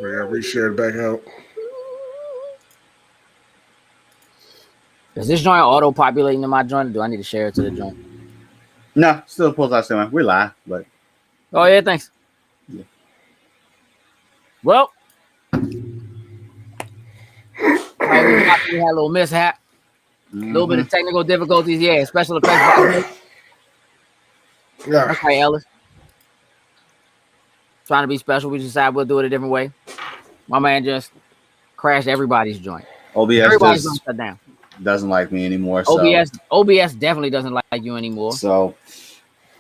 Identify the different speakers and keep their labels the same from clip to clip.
Speaker 1: We gotta reshare it back out.
Speaker 2: Is this joint auto populating in my joint? Or do I need to share it to the joint?
Speaker 3: No, still pulls out semi. We live, but
Speaker 2: Oh yeah, thanks.
Speaker 3: Yeah.
Speaker 2: Well, we had a little mishap, a little bit of technical difficulties. Yeah, special effects.
Speaker 1: Yeah.
Speaker 2: That's right, Ellis. Trying to be special, we decided we'll do it a different way. My man just crashed everybody's joint. Everybody's
Speaker 3: OBS
Speaker 2: shut down.
Speaker 3: doesn't like me anymore.
Speaker 2: OBS definitely doesn't like you anymore.
Speaker 3: So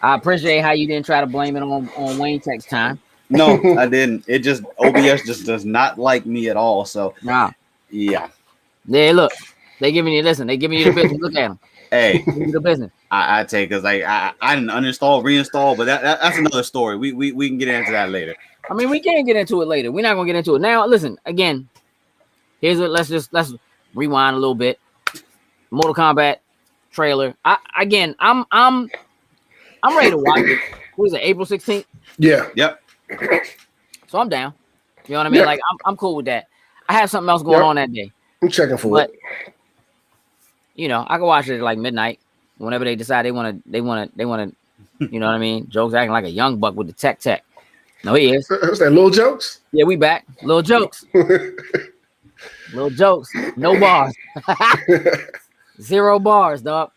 Speaker 2: I appreciate how you didn't try to blame it on Wayne Tech's time.
Speaker 3: no, I didn't. It just OBS just does not like me at all. So
Speaker 2: Nah.
Speaker 3: yeah.
Speaker 2: Yeah, look, they giving you the business. Look at them.
Speaker 3: Hey,
Speaker 2: The business.
Speaker 3: I take because I didn't uninstall, reinstall, but that's another story. We can get into that later.
Speaker 2: I mean, we can get into it later. We're not gonna get into it now. Listen, again, here's what. Let's rewind a little bit. Mortal Kombat trailer. I'm ready to watch it. What is it? April 16th.
Speaker 1: Yeah.
Speaker 3: Yep.
Speaker 2: So I'm down. You know what I mean?
Speaker 1: Yeah.
Speaker 2: Like I'm cool with that. I have something else going on that day.
Speaker 1: I'm checking for
Speaker 2: But
Speaker 1: it.
Speaker 2: you know, I can watch it at like midnight whenever they decide they want to. You know what I mean? Joke's acting like a young buck with the tech. No, he is.
Speaker 1: What's that? Little jokes?
Speaker 2: Yeah, we back. Little jokes. Little jokes. No bars. 0 bars, dog.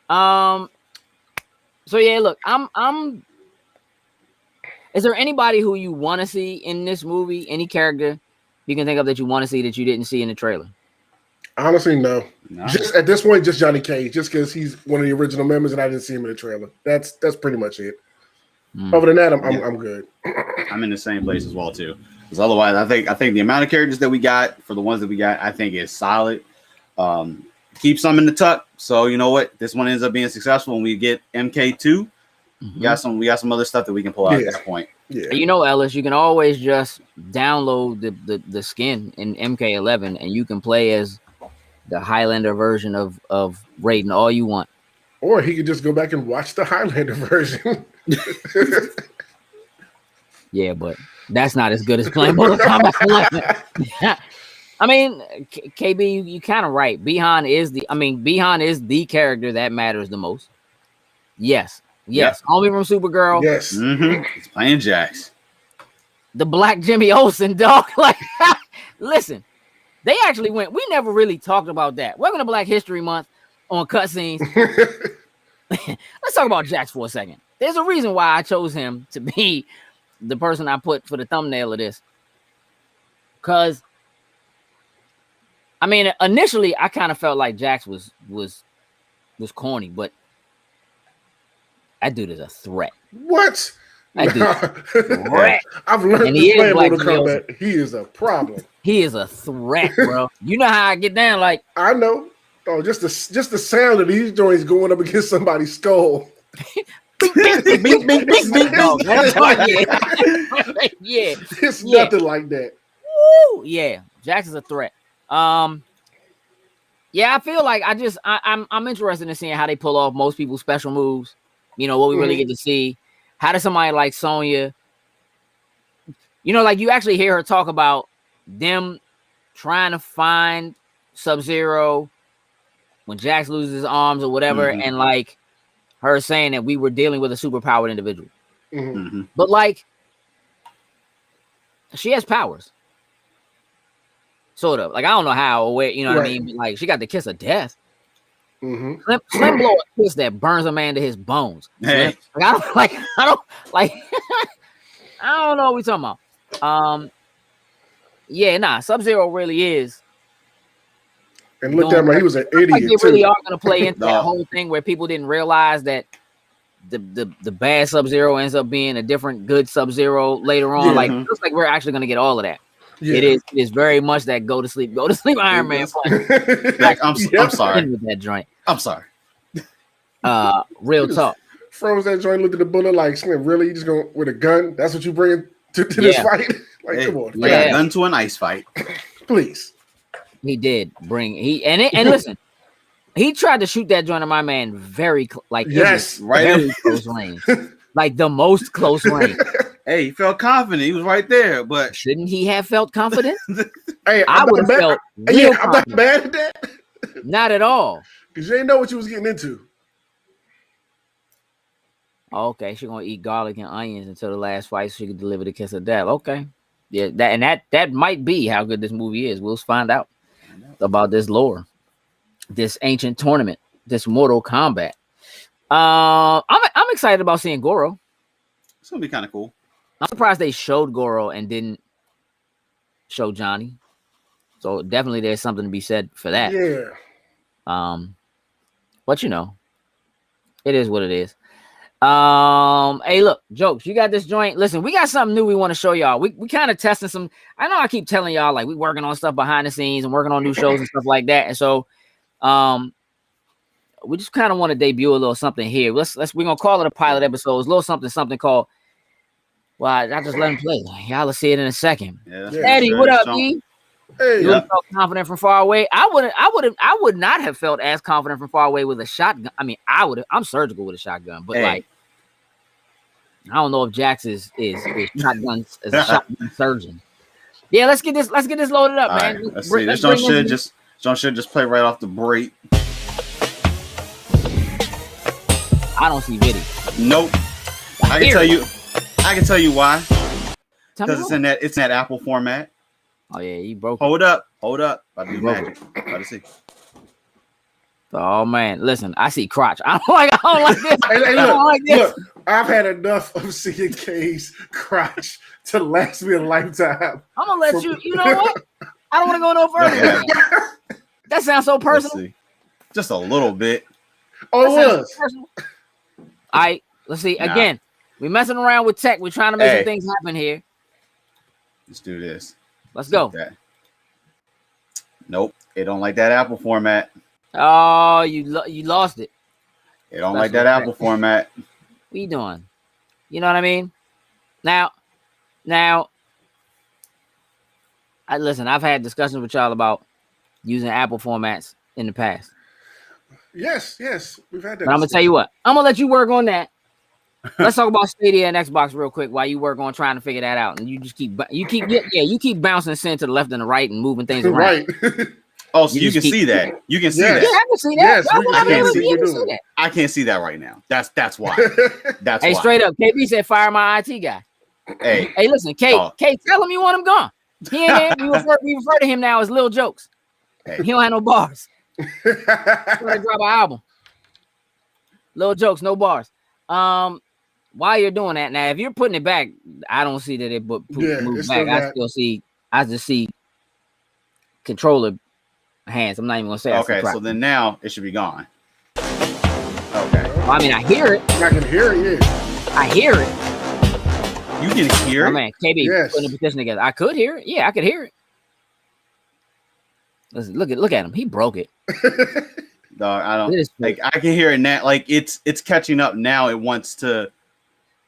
Speaker 2: So yeah, look, I'm. Is there anybody who you want to see in this movie? Any character you can think of that you want to see that you didn't see in the trailer?
Speaker 1: Honestly, no. Just at this point, just Johnny Cage, just because he's one of the original members and I didn't see him in the trailer. That's pretty much it. Other than that, I'm good.
Speaker 3: I'm in the same place as well too. Because otherwise, I think the amount of characters that we got for the ones that we got, I think is solid. Keep some in the tuck. So you know what, this one ends up being successful when we get MK2. We got some other stuff that we can pull out at this point.
Speaker 1: Yeah.
Speaker 2: You know, Ellis, you can always just download the skin in MK11 and you can play as the Highlander version of Raiden all you want.
Speaker 1: Or he could just go back and watch the Highlander version.
Speaker 2: Yeah, but that's not as good as playing Mortal Kombat 11. I mean, KB, you kind of right. Bihan is the character that matters the most. Yes.
Speaker 3: Yep.
Speaker 2: Homie from Supergirl.
Speaker 1: Yes.
Speaker 3: He's playing Jax.
Speaker 2: The Black Jimmy Olsen, dog. Like, listen, they actually went. We never really talked about that. Welcome to Black History Month on cutscenes. Let's talk about Jax for a second. There's a reason why I chose him to be the person I put for the thumbnail of this. Because, I mean, initially I kind of felt like Jax was corny, but that dude is a threat.
Speaker 1: What?
Speaker 2: That dude is a threat.
Speaker 1: I've learned
Speaker 2: And
Speaker 1: to
Speaker 2: he is
Speaker 1: play
Speaker 2: Black
Speaker 1: Mortal
Speaker 2: Jimmy
Speaker 1: Kombat. He is a problem.
Speaker 2: He is a threat, bro. You know how I get down, like.
Speaker 1: I know. Oh, just the sound of these joints going up against somebody's skull.
Speaker 2: Bing, bing, bing, bing, bing, bing, bing. Oh, that's hard, yeah.
Speaker 1: It's nothing like that.
Speaker 2: Woo! Yeah, Jax is a threat. Yeah, I feel like I'm interested in seeing how they pull off most people's special moves. You know, what we really get to see. How does somebody like Sonya, you know, like you actually hear her talk about them trying to find Sub-Zero when Jax loses his arms or whatever, and like her saying that we were dealing with a superpowered individual. But like, she has powers. Sort of. Like, I don't know how or where, you know what I mean? But like, she got the kiss of death. Slim blow a kiss that burns a man to his bones.
Speaker 3: Hey.
Speaker 2: Like, I don't know what we talking about. Yeah, nah, Sub-Zero really is.
Speaker 1: And looked at him like he was an idiot.
Speaker 2: Like they
Speaker 1: too.
Speaker 2: really are going to play into that whole thing where people didn't realize that the bad Sub-Zero ends up being a different good Sub-Zero later on. Like, it looks like we're actually going to get all of that. Yeah. It is very much that go to sleep Iron Man.
Speaker 3: Like, I'm sorry
Speaker 2: with that joint.
Speaker 3: I'm sorry.
Speaker 2: Real talk.
Speaker 1: Froze that joint, looked at the bullet like, Slim, really? You just going with a gun? That's what you bring to this fight? Like, come on.
Speaker 3: I got a gun to an ice fight.
Speaker 1: Please.
Speaker 2: He did bring and listen, he tried to shoot that joint at my man very very close range, like the most close range.
Speaker 3: Hey, he felt confident. He was right there, but
Speaker 2: shouldn't he have felt confident?
Speaker 1: Hey,
Speaker 2: I would have felt real
Speaker 1: I'm not mad at that.
Speaker 2: Not at all.
Speaker 1: Because you didn't know what you was getting into.
Speaker 2: Okay, she's gonna eat garlic and onions until the last fight so she could deliver the kiss of death. Okay. Yeah, that might be how good this movie is. We'll find out about this lore, this ancient tournament, this Mortal Kombat. I'm excited about seeing Goro.
Speaker 3: It's gonna be kind of cool.
Speaker 2: I'm surprised they showed Goro and didn't show Johnny. So definitely there's something to be said for that.
Speaker 1: Yeah.
Speaker 2: But you know, it is what it is. Hey, look, Jokes, you got this joint. Listen, we got something new we want to show y'all. We kind of testing some. I know I keep telling y'all like we working on stuff behind the scenes and working on new shows and stuff like that. And so, we just kind of want to debut a little something here. We're gonna call it a pilot episode. It's a little something called. Well, I just let him play. Y'all will see it in a second.
Speaker 3: Yeah,
Speaker 2: Eddie, what up, E?
Speaker 1: Hey,
Speaker 2: you felt confident from far away. I would not have felt as confident from far away with a shotgun. I mean, I'm surgical with a shotgun, but like, I don't know if Jax is shotgun as a shotgun surgeon. Yeah, let's get this loaded up, man.
Speaker 3: Right, let's see. This should just play right off the break.
Speaker 2: I don't see video.
Speaker 3: Nope. I can tell you why. Because it's in that Apple format.
Speaker 2: Oh yeah, you broke.
Speaker 3: Hold up. About to do magic. About to see.
Speaker 2: Oh man, listen, I see crotch. I don't like this.
Speaker 1: Hey, look, I've had enough of seeing K's crotch to last me a lifetime.
Speaker 2: I'm gonna let you. You know what? I don't want to go no further. Yeah. That sounds so personal.
Speaker 3: Just a little bit.
Speaker 1: Oh, it was.
Speaker 2: All right, let's see. Nah. Again, we're messing around with tech. We're trying to make some things happen here.
Speaker 3: Let's do this.
Speaker 2: Let's go.
Speaker 3: Nope, it don't like that Apple format.
Speaker 2: Oh, you lost it.
Speaker 3: It don't like that Apple format.
Speaker 2: What you doing? You know what I mean? Now, listen. I've had discussions with y'all about using Apple formats in the past.
Speaker 1: Yes, we've had that.
Speaker 2: But I'm gonna tell you what. I'm gonna let you work on that. Let's talk about Stadia and Xbox real quick while you work on trying to figure that out. And you just keep bouncing sin to the left and the right and moving things around.
Speaker 1: Right.
Speaker 3: Oh, so you can see that. You can see that.
Speaker 2: Yeah, I can see that.
Speaker 1: Yes,
Speaker 3: I can't see that right now. That's why. That's
Speaker 2: why.
Speaker 3: Hey,
Speaker 2: straight up, KB said fire my IT guy.
Speaker 3: Hey,
Speaker 2: listen, Kate, tell him you want him gone. He ain't here. We refer to him now as Lil Jokes. Hey. He don't have no bars. He's gonna drop an album. Lil Jokes, no bars. While you're doing that, now if you're putting it back, I don't see that it moves back. I just see controller hands. I'm not even gonna say.
Speaker 3: Okay, so then now it should be gone. Okay.
Speaker 2: Well, I mean, I hear it.
Speaker 1: I can hear it. Yeah.
Speaker 2: I hear it.
Speaker 3: You can hear it.
Speaker 2: Man, KB putting the petition together. I could hear it. Yeah, I could hear it. Listen, look at him. He broke it.
Speaker 3: Dog, I don't like. I can hear it now. Like it's catching up now. It wants to.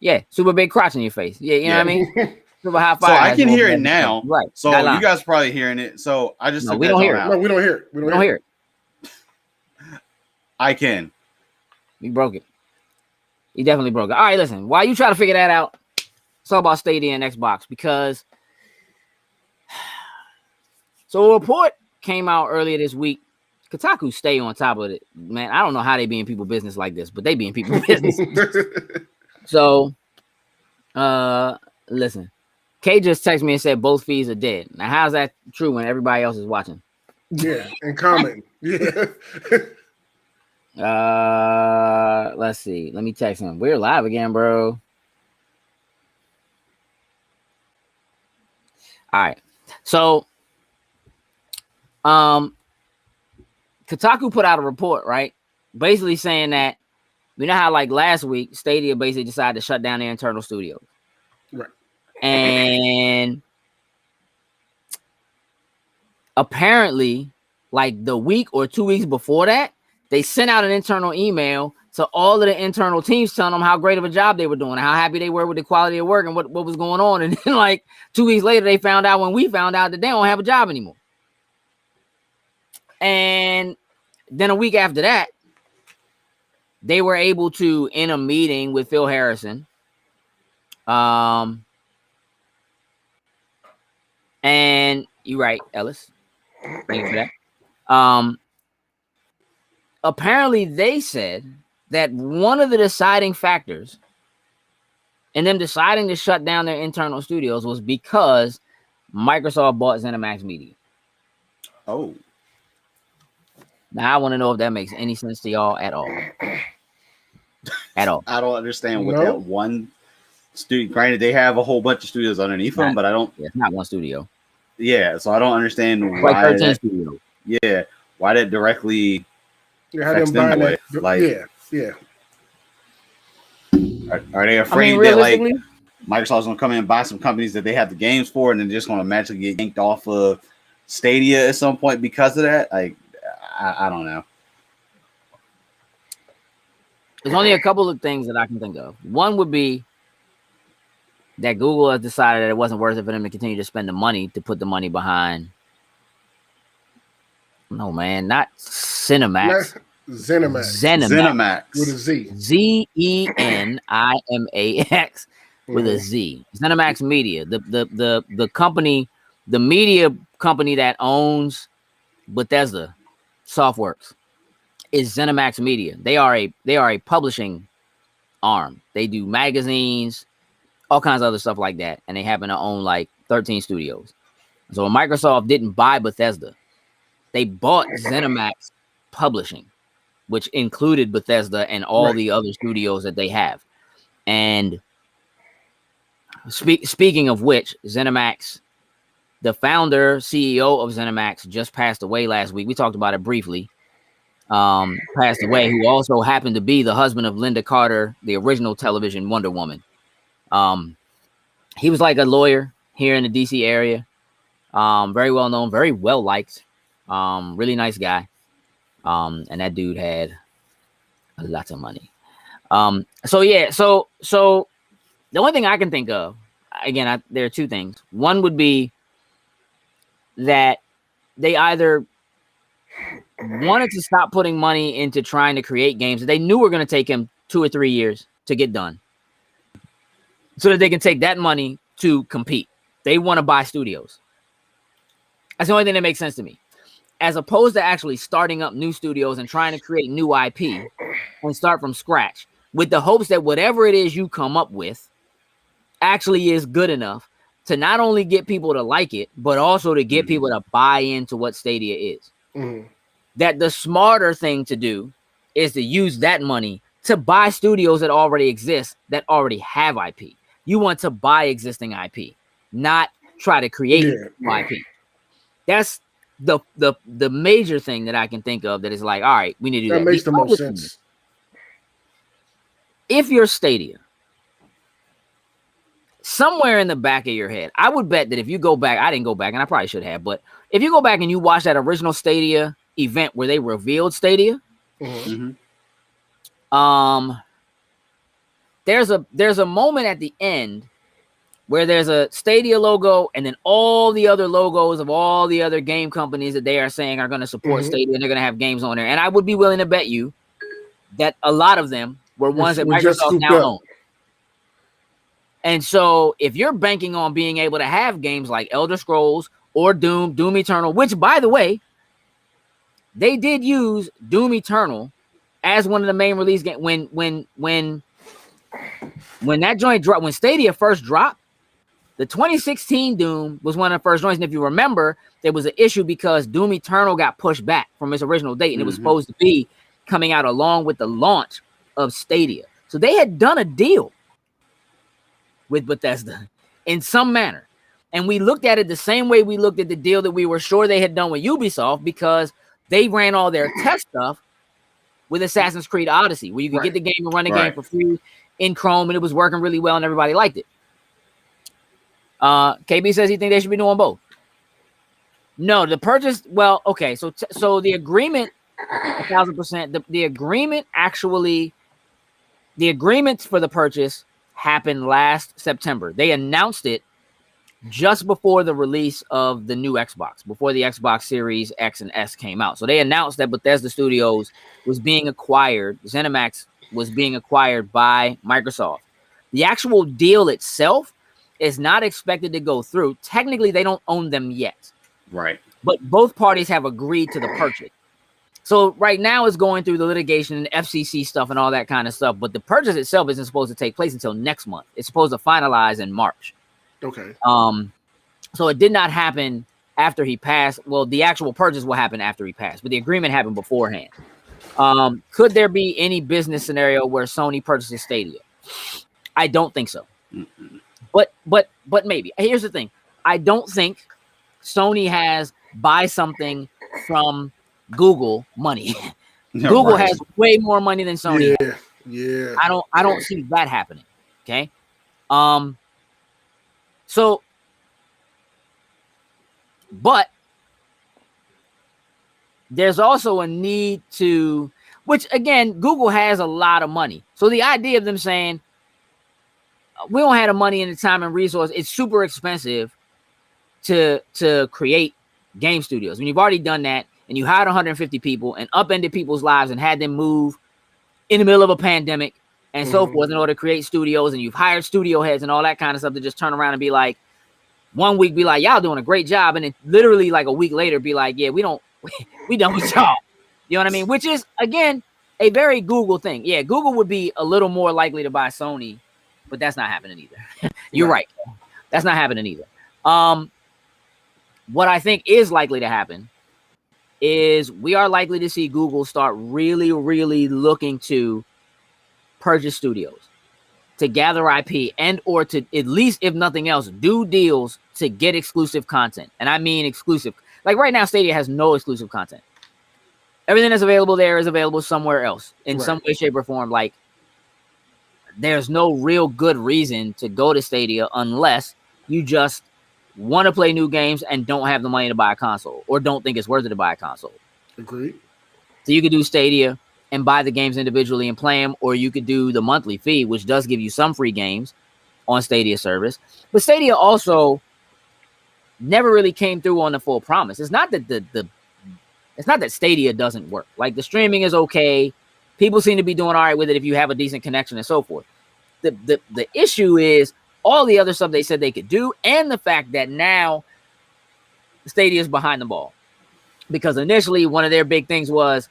Speaker 2: Yeah, super big crotch in your face. Yeah, you know what I mean. Super high five.
Speaker 3: So I can hear it now.
Speaker 2: Right.
Speaker 3: So you guys are probably hearing it. So I just
Speaker 2: we don't hear it.
Speaker 1: No, we don't hear it.
Speaker 2: We don't hear it.
Speaker 3: I can.
Speaker 2: He broke it. He definitely broke it. All right, listen. While you try to figure that out, it's all about Stadia and Xbox because. So a report came out earlier this week. Kotaku stay on top of it, man. I don't know how they be in people's business like this, but they be in people's business. So, listen, Kay just texted me and said both feeds are dead. Now, how's that true when everybody else is watching?
Speaker 1: Yeah, and commenting. Yeah.
Speaker 2: Let's see. Let me text him. We're live again, bro. All right. So, Kotaku put out a report, right? Basically saying that you know how like last week Stadia basically decided to shut down their internal studios.
Speaker 1: Right.
Speaker 2: And apparently like the week or 2 weeks before that, they sent out an internal email to all of the internal teams telling them how great of a job they were doing and how happy they were with the quality of work and what was going on. And then like 2 weeks later, they found out when we found out that they don't have a job anymore. And then a week after that, they were able to, in a meeting with Phil Harrison, And you're right, Ellis. Thank you for that. Apparently they said that one of the deciding factors in them deciding to shut down their internal studios was because Microsoft bought ZeniMax Media.
Speaker 3: Oh.
Speaker 2: Now I want to know if that makes any sense to y'all at all. At all.
Speaker 3: I don't understand what that one studio. Granted, they have a whole bunch of studios underneath them, but I don't.
Speaker 2: Yeah, it's not one studio.
Speaker 3: Yeah, so I don't understand
Speaker 2: like
Speaker 3: why.
Speaker 2: 13 studios.
Speaker 3: Yeah, why that directly affects
Speaker 1: them
Speaker 3: them.
Speaker 1: that,
Speaker 3: Like,
Speaker 1: yeah.
Speaker 3: Are they afraid that like Microsoft's gonna come in and buy some companies that they have the games for, and then just gonna magically get yanked off of Stadia at some point because of that? Like, I don't know.
Speaker 2: There's only a couple of things that I can think of. One would be that Google has decided that it wasn't worth it for them to continue to spend the money to put the money behind. No, man, not Cinemax.
Speaker 1: ZeniMax. With a Z.
Speaker 2: ZENIMAX with a Z. ZeniMax Media. The company, the media company that owns Bethesda Softworks is ZeniMax Media. They are a publishing arm. They do magazines, all kinds of other stuff like that, and they happen to own like 13 studios. So Microsoft didn't buy Bethesda. They bought ZeniMax Publishing, which included Bethesda and all the other studios that they have. And speaking of which, ZeniMax, the founder, CEO of ZeniMax, just passed away last week. We talked about it briefly. Passed away, who also happened to be the husband of Linda Carter, the original television Wonder Woman. He was like a lawyer here in the DC area. Very well known, very well liked. Really nice guy. And that dude had a lot of money. So the only thing I can think of, again, there are two things. One would be that they either wanted to stop putting money into trying to create games that they knew were going to take him 2 or 3 years to get done, so that they can take that money to compete. They want to buy studios. That's the only thing that makes sense to me. As opposed to actually starting up new studios and trying to create new IP and start from scratch with the hopes that whatever it is you come up with actually is good enough to not only get people to like it, but also to get people to buy into what Stadia is. That the smarter thing to do is to use that money to buy studios that already exist, that already have IP. You want to buy existing IP, not try to create IP. That's the major thing that I can think of that is like, all right, we need to do that.
Speaker 1: That makes the most sense.
Speaker 2: If you're Stadia, somewhere in the back of your head, I would bet that if you go back, I didn't go back and I probably should have, but if you go back and you watch that original Stadia event where they revealed Stadia, there's a moment at the end where there's a Stadia logo and then all the other logos of all the other game companies that they are saying are going to support Stadia and they're going to have games on there. And I would be willing to bet you that a lot of them were ones that Microsoft now owns. And so if you're banking on being able to have games like Elder Scrolls or Doom Eternal, which, by the way, they did use Doom Eternal as one of the main release games. When that joint dropped, when Stadia first dropped, the 2016 Doom was one of the first joints. And if you remember, there was an issue because Doom Eternal got pushed back from its original date, and it was supposed to be coming out along with the launch of Stadia. So they had done a deal with Bethesda in some manner. And we looked at it the same way we looked at the deal that we were sure they had done with Ubisoft, because they ran all their test stuff with Assassin's Creed Odyssey, where you could get the game and run the game for free in Chrome, and it was working really well and everybody liked it. KB says he thinks they should be doing both. No, the purchase. Well, okay. So the agreement, 1,000%. The agreement actually, the agreements for the purchase happened last September. They announced it just before the release of the new Xbox, before the Xbox Series X and S came out. So they announced that Bethesda Studios was being acquired. ZeniMax was being acquired by Microsoft. The actual deal itself is not expected to go through. Technically, they don't own them yet.
Speaker 3: Right.
Speaker 2: But both parties have agreed to the purchase. So right now it's going through the litigation and FCC stuff and all that kind of stuff. But the purchase itself isn't supposed to take place until next month. It's supposed to finalize in March.
Speaker 1: Okay.
Speaker 2: So it did not happen after he passed. Well, the actual purchase will happen after he passed, but the agreement happened beforehand. Could there be any business scenario where Sony purchases Stadia? I don't think so. But maybe. Here's the thing. I don't think Sony has buy something from Google money. Google has way more money than Sony has.
Speaker 1: Yeah.
Speaker 2: I don't see that happening. Okay. So, but there's also a need to, which again, Google has a lot of money. So the idea of them saying, we don't have the money and the time and resource, it's super expensive to create game studios. When you've already done that and you hired 150 people and upended people's lives and had them move in the middle of a pandemic and so forth in order to create studios, and you've hired studio heads and all that kind of stuff to just turn around and be like, one week be like, y'all doing a great job, and then literally like a week later be like, yeah, we done with y'all. You know what I mean? Which is, again, a very Google thing. Yeah, Google would be a little more likely to buy Sony, but that's not happening either. You're right. That's not happening either. What I think is likely to happen is we are likely to see Google start really, really looking to purchase studios, to gather IP, and or to, at least if nothing else, do deals to get exclusive content. And I mean exclusive. Like right now, Stadia has no exclusive content. Everything that's available there is available somewhere else in some way, shape, or form. Like, there's no real good reason to go to Stadia unless you just want to play new games and don't have the money to buy a console, or don't think it's worth it to buy a console.
Speaker 1: Agreed.
Speaker 2: So you could do Stadia and buy the games individually and play them, or you could do the monthly fee, which does give you some free games on Stadia service. But Stadia also never really came through on the full promise. It's not that it's not that Stadia doesn't work. Like, the streaming is okay. People seem to be doing all right with it if you have a decent connection and so forth. The issue is all the other stuff they said they could do, and the fact that now Stadia is behind the ball. Because initially, one of their big things was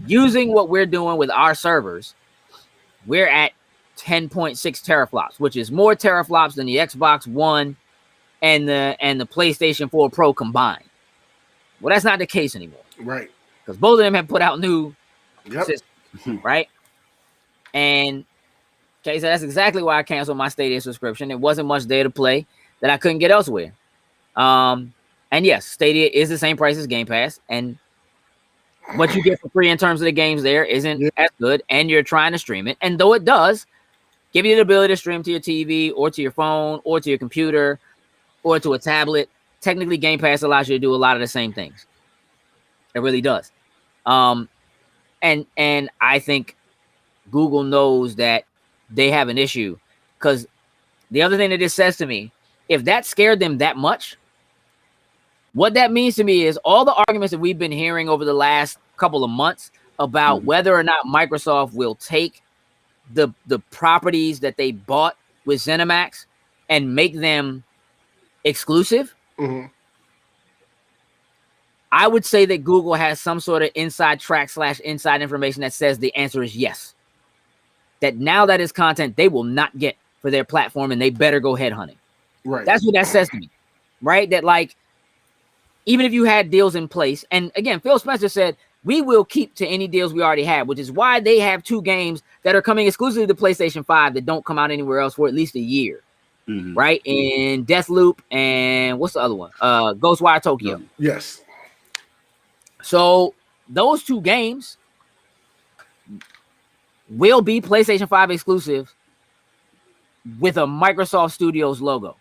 Speaker 2: using what we're doing with our servers. We're at 10.6 teraflops, which is more teraflops than the Xbox One and the PlayStation 4 Pro combined. Well, that's not the case anymore.
Speaker 1: Right.
Speaker 2: Because both of them have put out new systems, right? And okay, so that's exactly why I canceled my Stadia subscription. It wasn't much there to play that I couldn't get elsewhere. And yes, Stadia is the same price as Game Pass, and what you get for free in terms of the games there isn't as good, and you're trying to stream it. And though it does give you the ability to stream to your TV or to your phone or to your computer or to a tablet, technically Game Pass allows you to do a lot of the same things. It really does. And I think Google knows that they have an issue, because the other thing that this says to me, if that scared them that much, what that means to me is all the arguments that we've been hearing over the last couple of months about whether or not Microsoft will take the properties that they bought with ZeniMax and make them exclusive. I would say that Google has some sort of inside track / inside information that says the answer is yes. That now that is content they will not get for their platform, and they better go headhunting.
Speaker 1: Right.
Speaker 2: That's what that says to me. Right? That, like, even if you had deals in place, and again, Phil Spencer said, we will keep to any deals we already have, which is why they have 2 games that are coming exclusively to PlayStation 5 that don't come out anywhere else for at least a year. Right? In Deathloop and what's the other one? Ghostwire Tokyo.
Speaker 1: Yes.
Speaker 2: So those 2 games will be PlayStation 5 exclusive with a Microsoft Studios logo.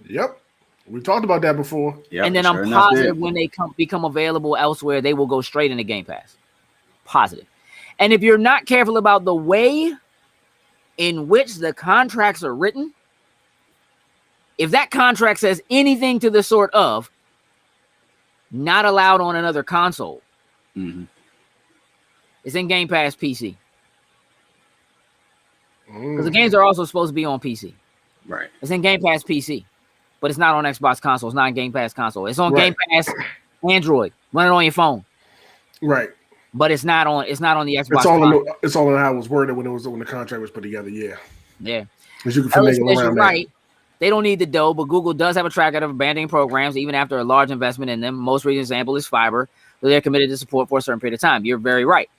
Speaker 1: Yep. We talked about that before.
Speaker 2: And then I'm positive when they become available elsewhere, they will go straight into Game Pass. Positive. And if you're not careful about the way in which the contracts are written, if that contract says anything to the sort of not allowed on another console, it's in Game Pass PC. Because the games are also supposed to be on PC.
Speaker 3: Right.
Speaker 2: It's in Game Pass PC, but it's not on Xbox console. It's not in Game Pass console. It's on Game Pass Android. Run it on your phone.
Speaker 1: Right.
Speaker 2: But it's not on the Xbox.
Speaker 1: It's all in how it was worded when the contract was put together. Yeah.
Speaker 2: Yeah.
Speaker 1: Because you can finagle around that.
Speaker 2: Right. They don't need the dough, but Google does have a track record of abandoning programs even after a large investment in them. Most recent example is Fiverr, that they're committed to support for a certain period of time. You're very right.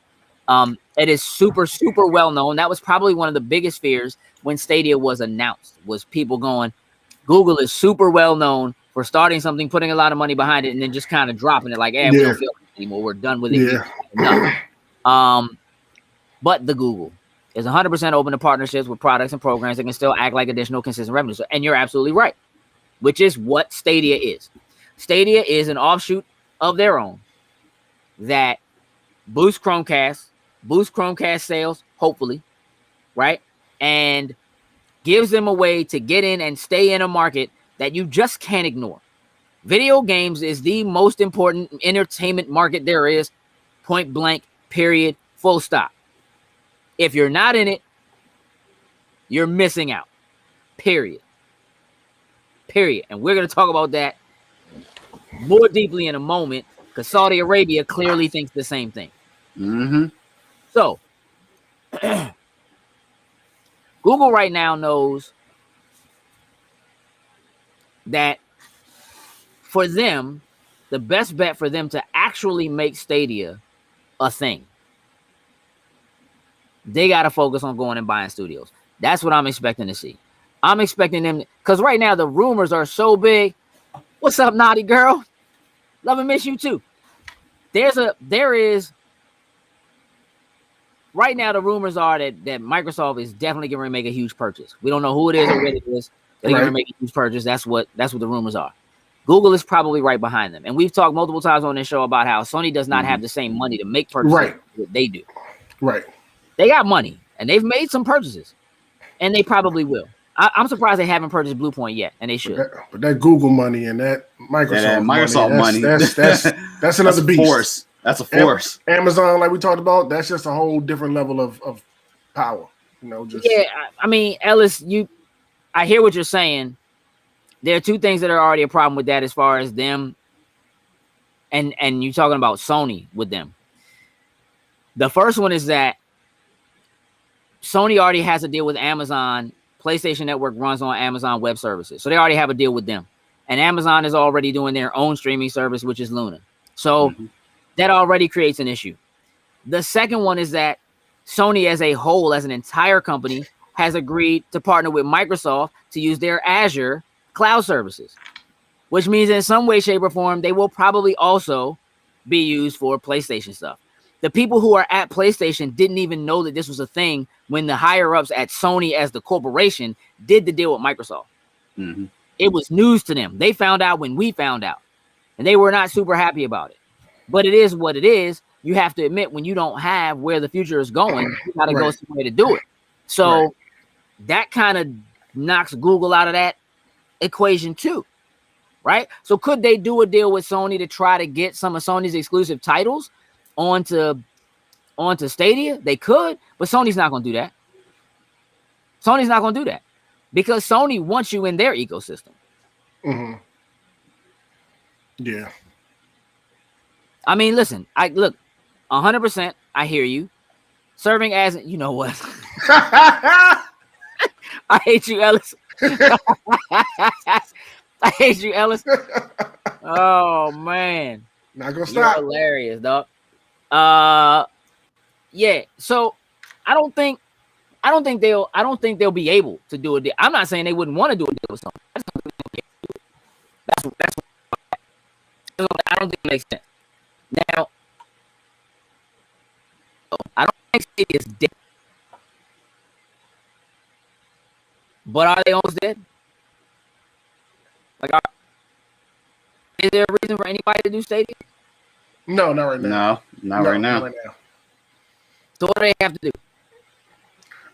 Speaker 2: It is super, super well known. That was probably one of the biggest fears when Stadia was announced, was people going, Google is super well known for starting something, putting a lot of money behind it, and then just kind of dropping it like, we don't feel it anymore. We're done with it. Yeah. But the Google is 100% open to partnerships with products and programs that can still act like additional consistent revenue. So, and you're absolutely right, which is what Stadia is. Stadia is an offshoot of their own that boosts Chromecast sales, hopefully, right? And gives them a way to get in and stay in a market that you just can't ignore. Video games is the most important entertainment market there is, point blank, period, full stop. If you're not in it, you're missing out. Period. And we're going to talk about that more deeply in a moment because Saudi Arabia clearly thinks the same thing.
Speaker 3: Mm-hmm.
Speaker 2: So, Google right now knows that for them, the best bet for them to actually make Stadia a thing, they got to focus on going and buying studios. That's what I'm expecting to see. I'm expecting them, because right now the rumors are so big. What's up, naughty girl? Love and miss you too. There is right now the rumors are that Microsoft is definitely going to make a huge purchase. We don't know who it is or what it is. They're going to make a huge purchase. That's what the rumors are. Google is probably right behind them. And we've talked multiple times on this show about how Sony does not have the same money to make purchases that they do.
Speaker 1: Right.
Speaker 2: They got money, and they've made some purchases, and they probably will. I'm surprised they haven't purchased Bluepoint yet, and they should.
Speaker 1: But that Google money and that Microsoft money, that's another beast.
Speaker 3: Force. That's a force.
Speaker 1: Amazon, like we talked about, that's just a whole different level of power.
Speaker 2: I mean, Ellis, I hear what you're saying. There are two things that are already a problem with that as far as them, and you're talking about Sony with them. The first one is that Sony already has a deal with Amazon. PlayStation Network runs on Amazon Web Services. So they already have a deal with them. And Amazon is already doing their own streaming service, which is Luna. So that already creates an issue. The second one is that Sony as a whole, as an entire company, has agreed to partner with Microsoft to use their Azure cloud services, which means in some way, shape, or form, they will probably also be used for PlayStation stuff. The people who are at PlayStation didn't even know that this was a thing when the higher-ups at Sony as the corporation did the deal with Microsoft.
Speaker 3: Mm-hmm.
Speaker 2: It was news to them. They found out when we found out, and they were not super happy about it. But it is what it is. You have to admit when you don't have where the future is going, you got to go somewhere to do it. So that kind of knocks Google out of that equation too, right? So could they do a deal with Sony to try to get some of Sony's exclusive titles onto Stadia? They could, but Sony's not going to do that. Sony's not going to do that because Sony wants you in their ecosystem.
Speaker 1: Mm-hmm. Yeah.
Speaker 2: I mean, listen, 100%. I hear you. Serving as, you know what? I hate you, Ellis. I hate you, Ellis. Oh man,
Speaker 1: not gonna stop.
Speaker 2: You're hilarious, dog. Yeah. So I don't think they'll be able to do a deal. I'm not saying they wouldn't want to do a deal with someone. That's I don't think it makes sense. Now, I don't think Stadia is dead. But are they almost dead? Like, is there a reason for anybody to do Stadia?
Speaker 1: No, not right now.
Speaker 3: No, right now.
Speaker 2: So what do they have to do?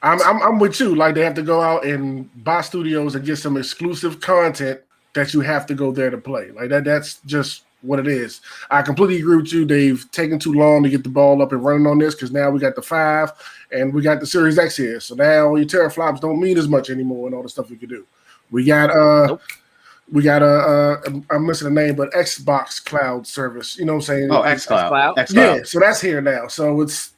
Speaker 1: I'm with you. Like, they have to go out and buy studios and get some exclusive content that you have to go there to play. Like that's just what it is. I completely agree with you. They've taken too long to get the ball up and running on this because now we got the 5 and we got the Series X here. So now your teraflops don't mean as much anymore and all the stuff we could do. We got
Speaker 2: Nope.
Speaker 1: we got I'm missing the name, but Xbox Cloud service. You know what I'm saying?
Speaker 3: Oh, xCloud.
Speaker 1: Yeah, so that's here now. So it's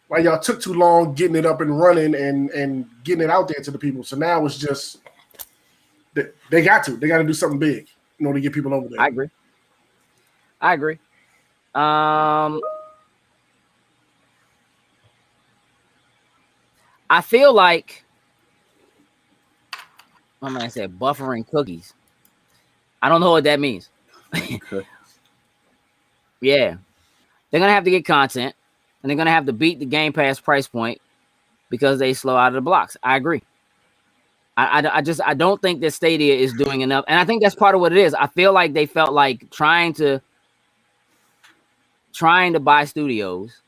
Speaker 1: like y'all took too long getting it up and running and getting it out there to the people. So now it's just they got to do something big in order to get people over there.
Speaker 2: I agree. I feel like my man said buffering cookies. I don't know what that means. Yeah. They're going to have to get content, and they're going to have to beat the Game Pass price point because they slow out of the blocks. I agree. I don't think that Stadia is doing enough. And I think that's part of what it is. I feel like they felt like trying to buy studios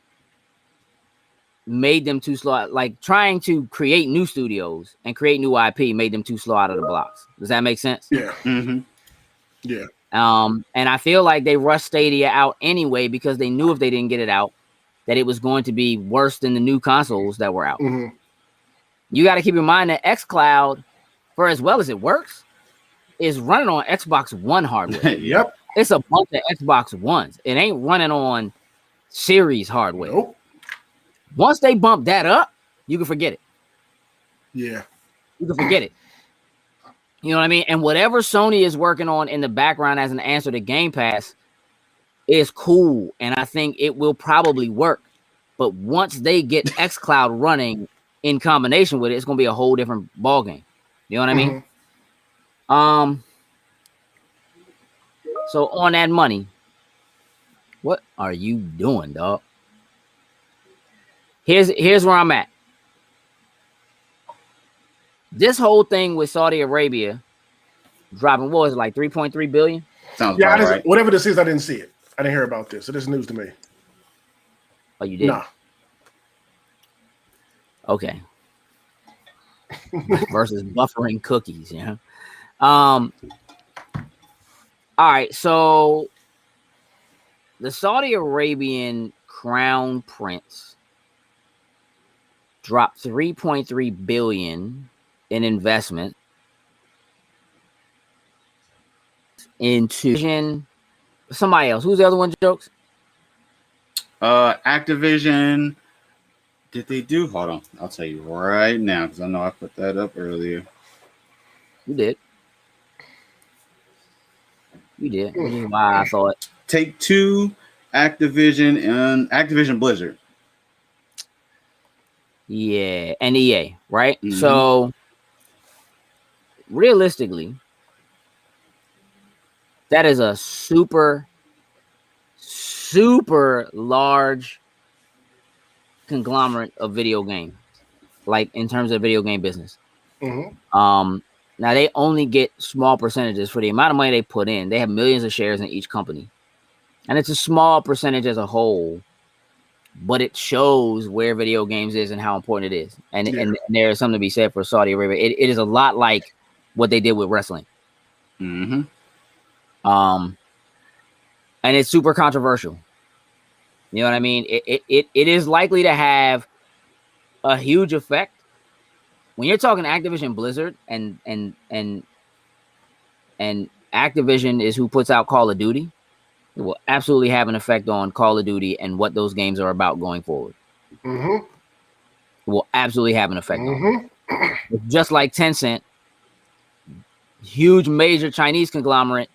Speaker 2: made them too slow. Like trying to create new studios and create new IP made them too slow out of the blocks. Does that make sense?
Speaker 1: Yeah.
Speaker 3: Mm-hmm.
Speaker 1: Yeah.
Speaker 2: And I feel like they rushed Stadia out anyway because they knew if they didn't get it out, that it was going to be worse than the new consoles that were out.
Speaker 1: Mm-hmm.
Speaker 2: You got to keep in mind that xCloud, for as well as it works, is running on Xbox One hardware.
Speaker 1: Yep.
Speaker 2: It's a bunch of Xbox Ones. It ain't running on Series hardware.
Speaker 1: Nope.
Speaker 2: Once they bump that up, you can forget it.
Speaker 1: Yeah.
Speaker 2: You can forget it. You know what I mean? And whatever Sony is working on in the background as an answer to Game Pass is cool. And I think it will probably work. But once they get xCloud running in combination with it, it's going to be a whole different ballgame. You know what I mean?
Speaker 1: Mm-hmm.
Speaker 2: So on that money, what are you doing, dog? Here's where I'm at. This whole thing with Saudi Arabia dropping, what was it, like 3.3 billion?
Speaker 3: Sounds
Speaker 1: Yeah,
Speaker 3: about right.
Speaker 1: whatever this is, I didn't see it. I didn't hear about this. So this is news to me.
Speaker 2: Oh, you did?
Speaker 1: Nah.
Speaker 2: Okay. Versus buffering cookies, yeah. All right, so the Saudi Arabian crown prince dropped 3.3 billion in investment into somebody else. Who's the other one, Jokes?
Speaker 3: Activision. Did they do? Hold on, I'll tell you right now because I know I put that up earlier.
Speaker 2: You did. Which is why I thought.
Speaker 3: Take-Two, Activision, and Activision Blizzard.
Speaker 2: Yeah, and EA, right?
Speaker 3: Mm-hmm.
Speaker 2: So realistically, that is a super large conglomerate of video game, like in terms of video game business.
Speaker 1: Mm-hmm.
Speaker 2: Now they only get small percentages for the amount of money they put in. They have millions of shares in each company, and it's a small percentage as a whole, but it shows where video games is and how important it is. And there is something to be said for Saudi Arabia. It is a lot like what they did with wrestling.
Speaker 3: Mm-hmm.
Speaker 2: And it's super controversial. You know what I mean? It is likely to have a huge effect. When you're talking Activision Blizzard and Activision is who puts out Call of Duty, it will absolutely have an effect on Call of Duty and what those games are about going forward.
Speaker 1: Mm-hmm.
Speaker 2: It will absolutely have an effect on it. Just like Tencent, huge major Chinese conglomerate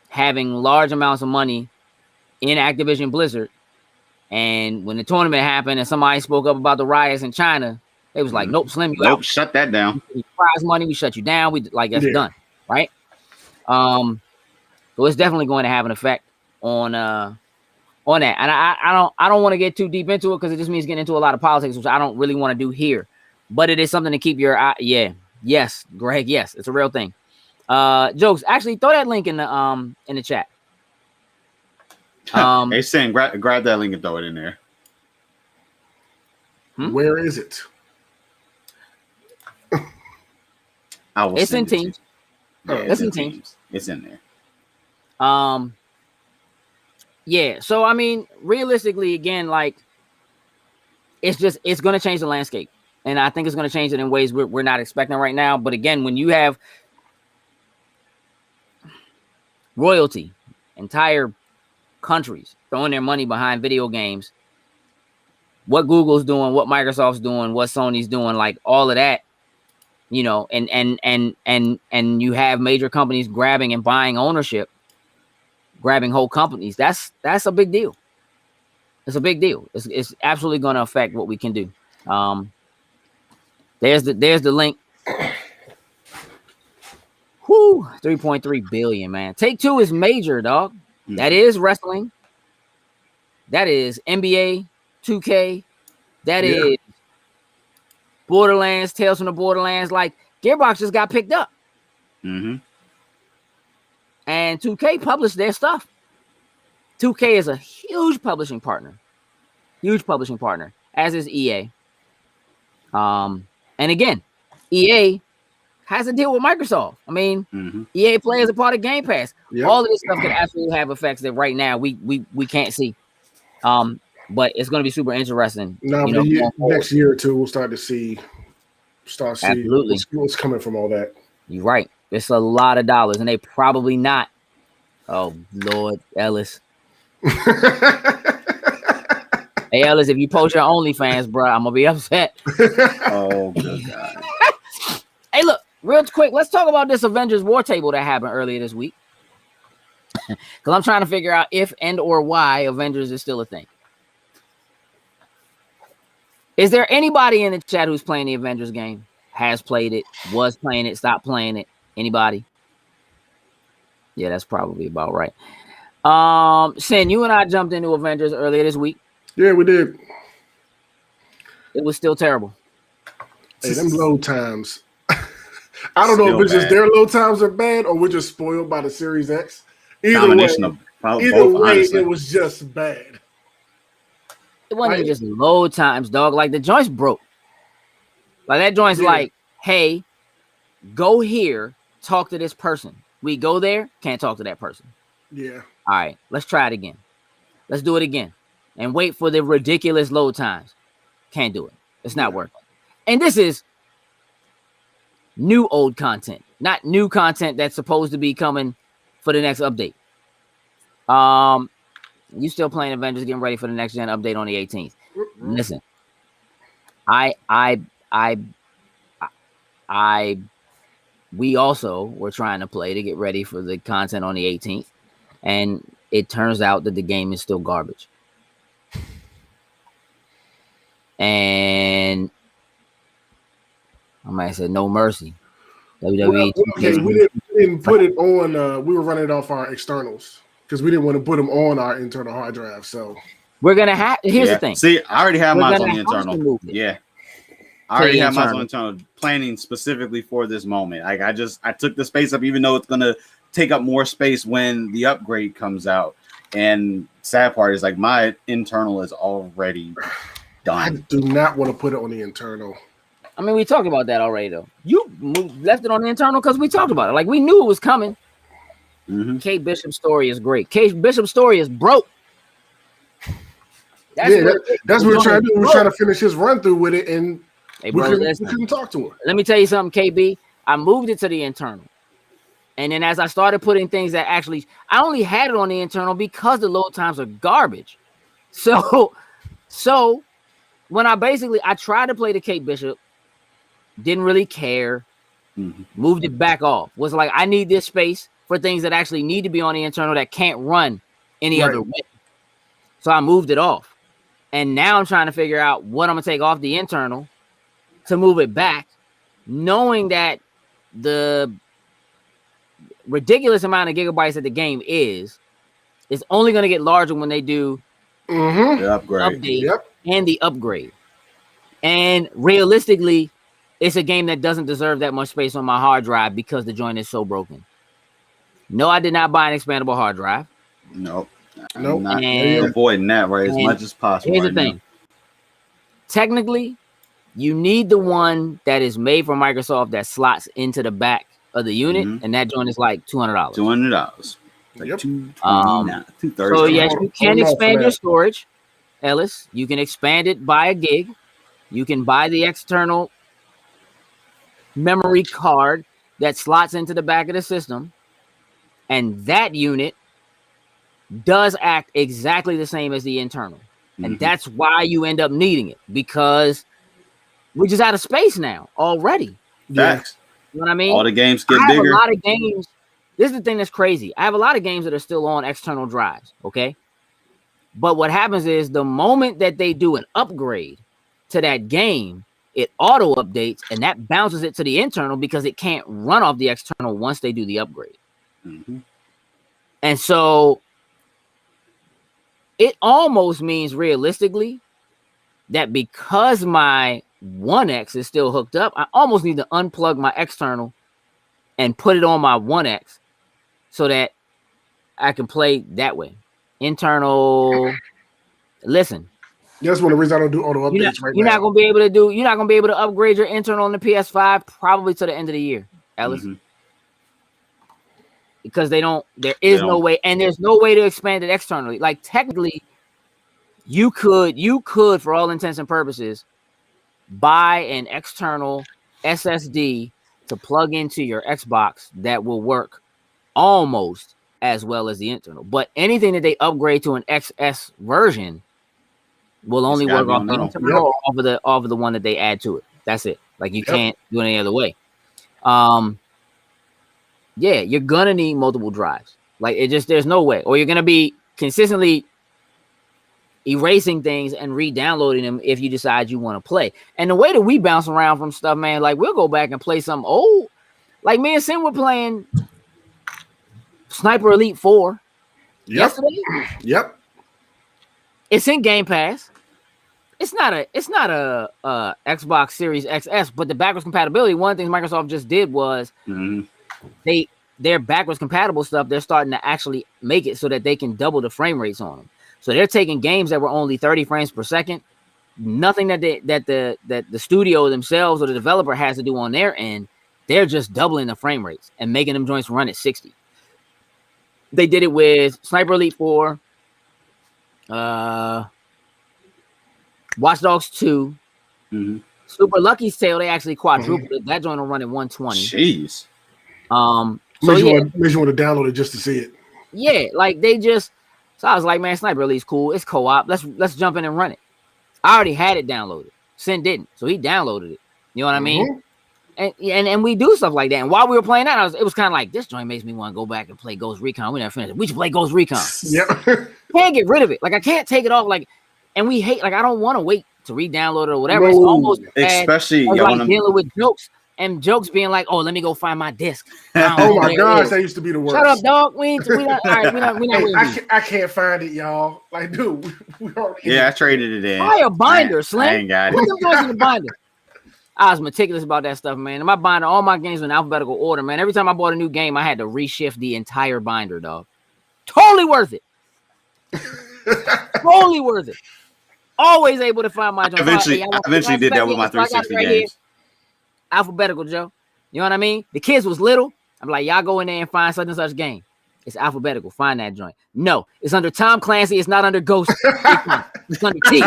Speaker 2: having large amounts of money in Activision Blizzard. And when the tournament happened and somebody spoke up about the riots in China, they was like, nope, Slim, you out.
Speaker 3: Shut that down.
Speaker 2: Prize money, we shut you down. We like that's done, right? So it's definitely going to have an effect on that. And I don't want to get too deep into it because it just means getting into a lot of politics, which I don't really want to do here. But it is something to keep your eye. Yeah, yes, Greg, yes, it's a real thing. Jokes, actually throw that link in the chat.
Speaker 3: Hey, Sam, grab that link and throw it in there.
Speaker 1: Where is it?
Speaker 2: It's in Teams.
Speaker 3: Yeah,
Speaker 2: it's in Teams.
Speaker 3: It's in there.
Speaker 2: Yeah. So I mean, realistically, again, like it's going to change the landscape, and I think it's going to change it in ways we're not expecting right now. But again, when you have royalty, entire countries throwing their money behind video games. What Google's doing, what Microsoft's doing, what Sony's doing, like all of that, you know, and you have major companies grabbing and buying ownership, grabbing whole companies. That's a big deal. It's a big deal. It's absolutely going to affect what we can do. There's the link. Whoo, 3.3 billion, man. Take-Two is major, dog. That is wrestling. That is NBA 2K. That is Borderlands, Tales from the Borderlands. Like, Gearbox just got picked up.
Speaker 3: Mm-hmm.
Speaker 2: And 2K published their stuff. 2K is a huge publishing partner. Huge publishing partner, as is EA. And again, EA has a deal with Microsoft. I mean, EA Play is a part of Game Pass. Yep. All of this stuff can absolutely have effects that right now we can't see. But it's going to be super interesting.
Speaker 1: No, next year or two, we'll start seeing what's coming from all that.
Speaker 2: You're right. It's a lot of dollars, and they probably not. Oh, Lord, Ellis. Hey, Ellis, if you post your OnlyFans, bro, I'm going to be upset.
Speaker 3: Oh, good God.
Speaker 2: Hey, look, real quick, let's talk about this Avengers War Table that happened earlier this week. Because I'm trying to figure out if and or why Avengers is still a thing. Is there anybody in the chat who's playing the Avengers game? Has played it, was playing it, stopped playing it? Anybody? Yeah, that's probably about right. Sin, you and I jumped into Avengers earlier this week.
Speaker 1: Yeah, we did.
Speaker 2: It was still terrible.
Speaker 1: Hey, them load times. I don't know if it's just their load times are bad or we're just spoiled by the Series X. Either way, it was just bad.
Speaker 2: It wasn't even just load times, dog. Like, the joint's broke. Like, that joint's like, hey, go here, talk to this person. We go there, can't talk to that person.
Speaker 1: Yeah.
Speaker 2: All right, let's try it again. Let's do it again. And wait for the ridiculous load times. Can't do it. It's not working. And this is new old content, not new content that's supposed to be coming for the next update. You still playing Avengers, getting ready for the next gen update on the 18th. Listen, we also were trying to play to get ready for the content on the 18th, and it turns out that the game is still garbage. And I might have said no mercy. WWE.
Speaker 1: We didn't put it on. We were running it off our externals because we didn't want to put them on our internal hard drive. So
Speaker 2: we're gonna have. Here's the thing.
Speaker 3: See, I already have mine on the internal. Yeah, I already have mine on internal, planning specifically for this moment. Like I took the space up, even though it's gonna take up more space when the upgrade comes out. And sad part is, like, my internal is already done.
Speaker 1: I do not want to put it on the internal.
Speaker 2: I mean, we talked about that already, though. You left it on the internal because we talked about it. Like, we knew it was coming. Kate Bishop's story is great. Kate Bishop's story is broke. That's
Speaker 1: what we're trying to do. We're trying to finish his run through with it, and we couldn't talk to her.
Speaker 2: Let me tell you something, KB. I moved it to the internal. And then as I started putting things that actually, I only had it on the internal because the load times are garbage. So when I tried to play the Kate Bishop, didn't really care, moved it back off. Was like, I need this space for things that actually need to be on the internal that can't run any other way. So I moved it off. And now I'm trying to figure out what I'm going to take off the internal to move it back, knowing that the ridiculous amount of gigabytes that the game is only going to get larger when they do
Speaker 3: the upgrade
Speaker 2: and the upgrade. And realistically, it's a game that doesn't deserve that much space on my hard drive because the joint is so broken. No, I did not buy an expandable hard drive.
Speaker 3: Nope. Avoiding that as much as possible.
Speaker 2: Here's the thing. Technically, you need the one that is made for Microsoft that slots into the back of the unit, and that joint is like $200.
Speaker 3: $200. Like $230.
Speaker 2: So yes, you can expand your storage, Ellis. You can expand it by a gig. You can buy the external memory card that slots into the back of the system, And that unit does act exactly the same as the internal. And that's why you end up needing it, because we're just out of space now already.
Speaker 3: Facts.
Speaker 2: You know what I mean?
Speaker 3: All the games get bigger.
Speaker 2: I have a lot of games. This is the thing that's crazy. I have a lot of games that are still on external drives, okay? But what happens is the moment that they do an upgrade to that game, it auto updates and that bounces it to the internal because it can't run off the external once they do the upgrade. And so it almost means realistically that because my 1X is still hooked up, I almost need to unplug my external and put it on my 1X so that I can play that way. Internal. Listen.
Speaker 1: That's one of the reasons I don't do auto updates right now. You're not gonna
Speaker 2: be able to upgrade your internal on the PS5 probably to the end of the year, Ellis. Because there is no way, and there's no way to expand it externally. Like technically, you could, for all intents and purposes, buy an external SSD to plug into your Xbox that will work almost as well as the internal. But anything that they upgrade to an XS version will only work off the internal or off of the one that they add to it. That's it. Like you can't do it any other way. Yeah, you're gonna need multiple drives. Like there's no way. Or you're gonna be consistently erasing things and re-downloading them if you decide you want to play. And the way that we bounce around from stuff, man, like we'll go back and play something old. Like me and Sim were playing Sniper Elite 4 yesterday.
Speaker 1: Yep.
Speaker 2: It's in Game Pass. It's not a Xbox Series XS, but the backwards compatibility, one of the things Microsoft just did was their backwards compatible stuff, they're starting to actually make it so that they can double the frame rates on them. So they're taking games that were only 30 frames per second, nothing that the studio themselves or the developer has to do on their end. They're just doubling the frame rates and making them joints run at 60. They did it with Sniper Elite 4, Watch Dogs 2, Super Lucky's Tale. They actually quadrupled it. That joint will run at 120.
Speaker 3: Jeez.
Speaker 1: Makes you want to download it just to see it.
Speaker 2: Yeah, like they just. So I was like, man, Sniper Elite's cool. It's co-op. Let's jump in and run it. I already had it downloaded. Sin didn't, so he downloaded it. You know what I mean? And we do stuff like that. And while we were playing that, it was kind of like, this joint makes me want to go back and play Ghost Recon. We never finished it. We should play Ghost Recon.
Speaker 1: Yep.
Speaker 2: Can't get rid of it. Like I can't take it off. Like, and we hate. Like I don't want to wait to re-download it or whatever. It's almost
Speaker 3: especially
Speaker 2: like dealing with jokes. And jokes being like, oh, let me go find my disc.
Speaker 1: Oh my gosh, that used to be the worst.
Speaker 2: Shut up, dog. We not. All right, we not.
Speaker 1: I can't find it, y'all. Like, dude,
Speaker 3: I traded it in.
Speaker 2: Buy a binder, Slim.
Speaker 3: I ain't got it.
Speaker 2: Put them joints in the binder. I was meticulous about that stuff, man. And my binder, all my games were in alphabetical order, man. Every time I bought a new game, I had to reshift the entire binder, dog. Totally worth it. Totally worth it. Always able to find my joint.
Speaker 3: I eventually did that with my 360 games.
Speaker 2: Alphabetical, Joe. You know what I mean? The kids was little. I'm like, y'all go in there and find such and such game. It's alphabetical. Find that joint. No, it's under Tom Clancy. It's not under Ghost. It's under T.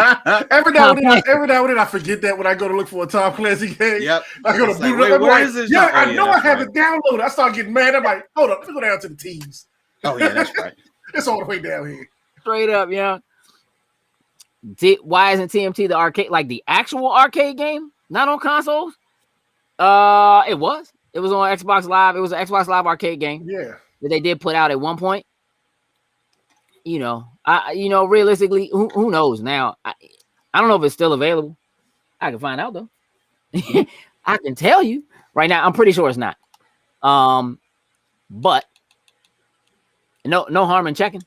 Speaker 1: Every now and then I forget that when I go to look for a Tom Clancy game.
Speaker 3: Yep.
Speaker 1: I go to boot it up. Where is this? Yeah, I know I have it downloaded. I start getting mad. I'm like, hold up. Let me go down to the T's.
Speaker 3: Oh, yeah, that's right.
Speaker 1: It's all the way down here.
Speaker 2: Straight up, yeah. Why isn't TMT the arcade, like the actual arcade game, not on consoles? It was on Xbox Live. It was an Xbox Live arcade game.
Speaker 1: Yeah,
Speaker 2: that they did put out at one point. Realistically, who knows now? I don't know if it's still available. I can find out though. I can tell you right now. I'm pretty sure it's not. But no harm in checking.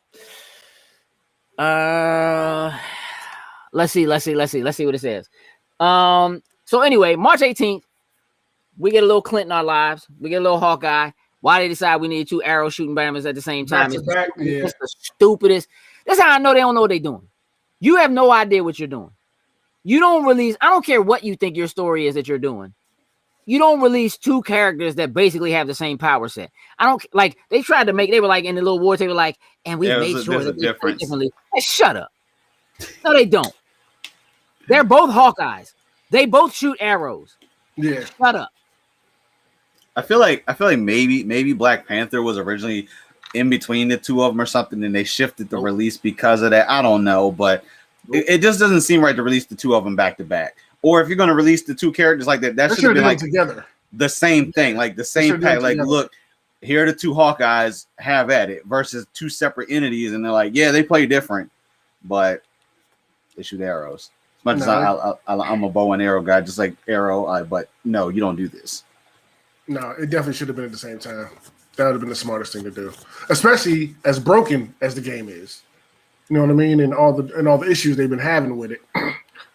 Speaker 2: Let's see what it says. So anyway, March 18th. We get a little Clint in our lives. We get a little Hawkeye. Why they decide we need 2 arrow shooting Batmans at the same time? It's the stupidest. That's how I know they don't know what they're doing. You have no idea what you're doing. You don't release. I don't care what you think your story is that you're doing. You don't release 2 characters that basically have the same power set. I don't like. They tried to make. They were like in the little war. They were like, and we made sure that they play differently. Hey, shut up. No, they don't. They're both Hawkeyes. They both shoot arrows.
Speaker 1: Yeah.
Speaker 2: Shut up.
Speaker 3: I feel like maybe Black Panther was originally in between the two of them or something, and they shifted the release because of that. I don't know, but it just doesn't seem right to release the two of them back to back. Or if you're going to release the two characters like that, that should have been like
Speaker 1: together.
Speaker 3: The same thing, like the same pack. Like, look, here are the two Hawkeyes, have at it, versus two separate entities, and they're like, yeah, they play different, but they shoot arrows. As much as I'm a bow and arrow guy, just like Arrow, but no, you don't do this. No,
Speaker 1: it definitely should have been at the same time. That would have been the smartest thing to do, especially as broken as the game is. You know what I mean? And all the issues they've been having with it,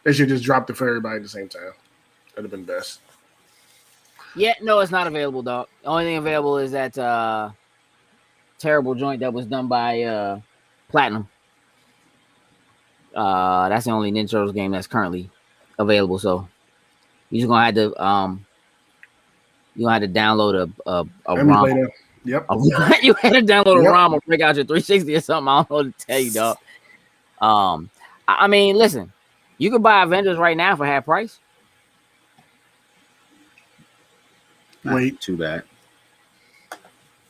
Speaker 1: they should just drop it for everybody at the same time. That'd have been best.
Speaker 2: Yeah, no, it's not available, dog. The only thing available is that terrible joint that was done by Platinum. That's the only Ninja Turtles game that's currently available. So you're just gonna have to download a ROM.
Speaker 1: Yep.
Speaker 2: You had to download a ROM or break out your 360 or something. I don't know what to tell you, dog. I mean, listen, you could buy Avengers right now for half price.
Speaker 1: Wait,
Speaker 3: too bad.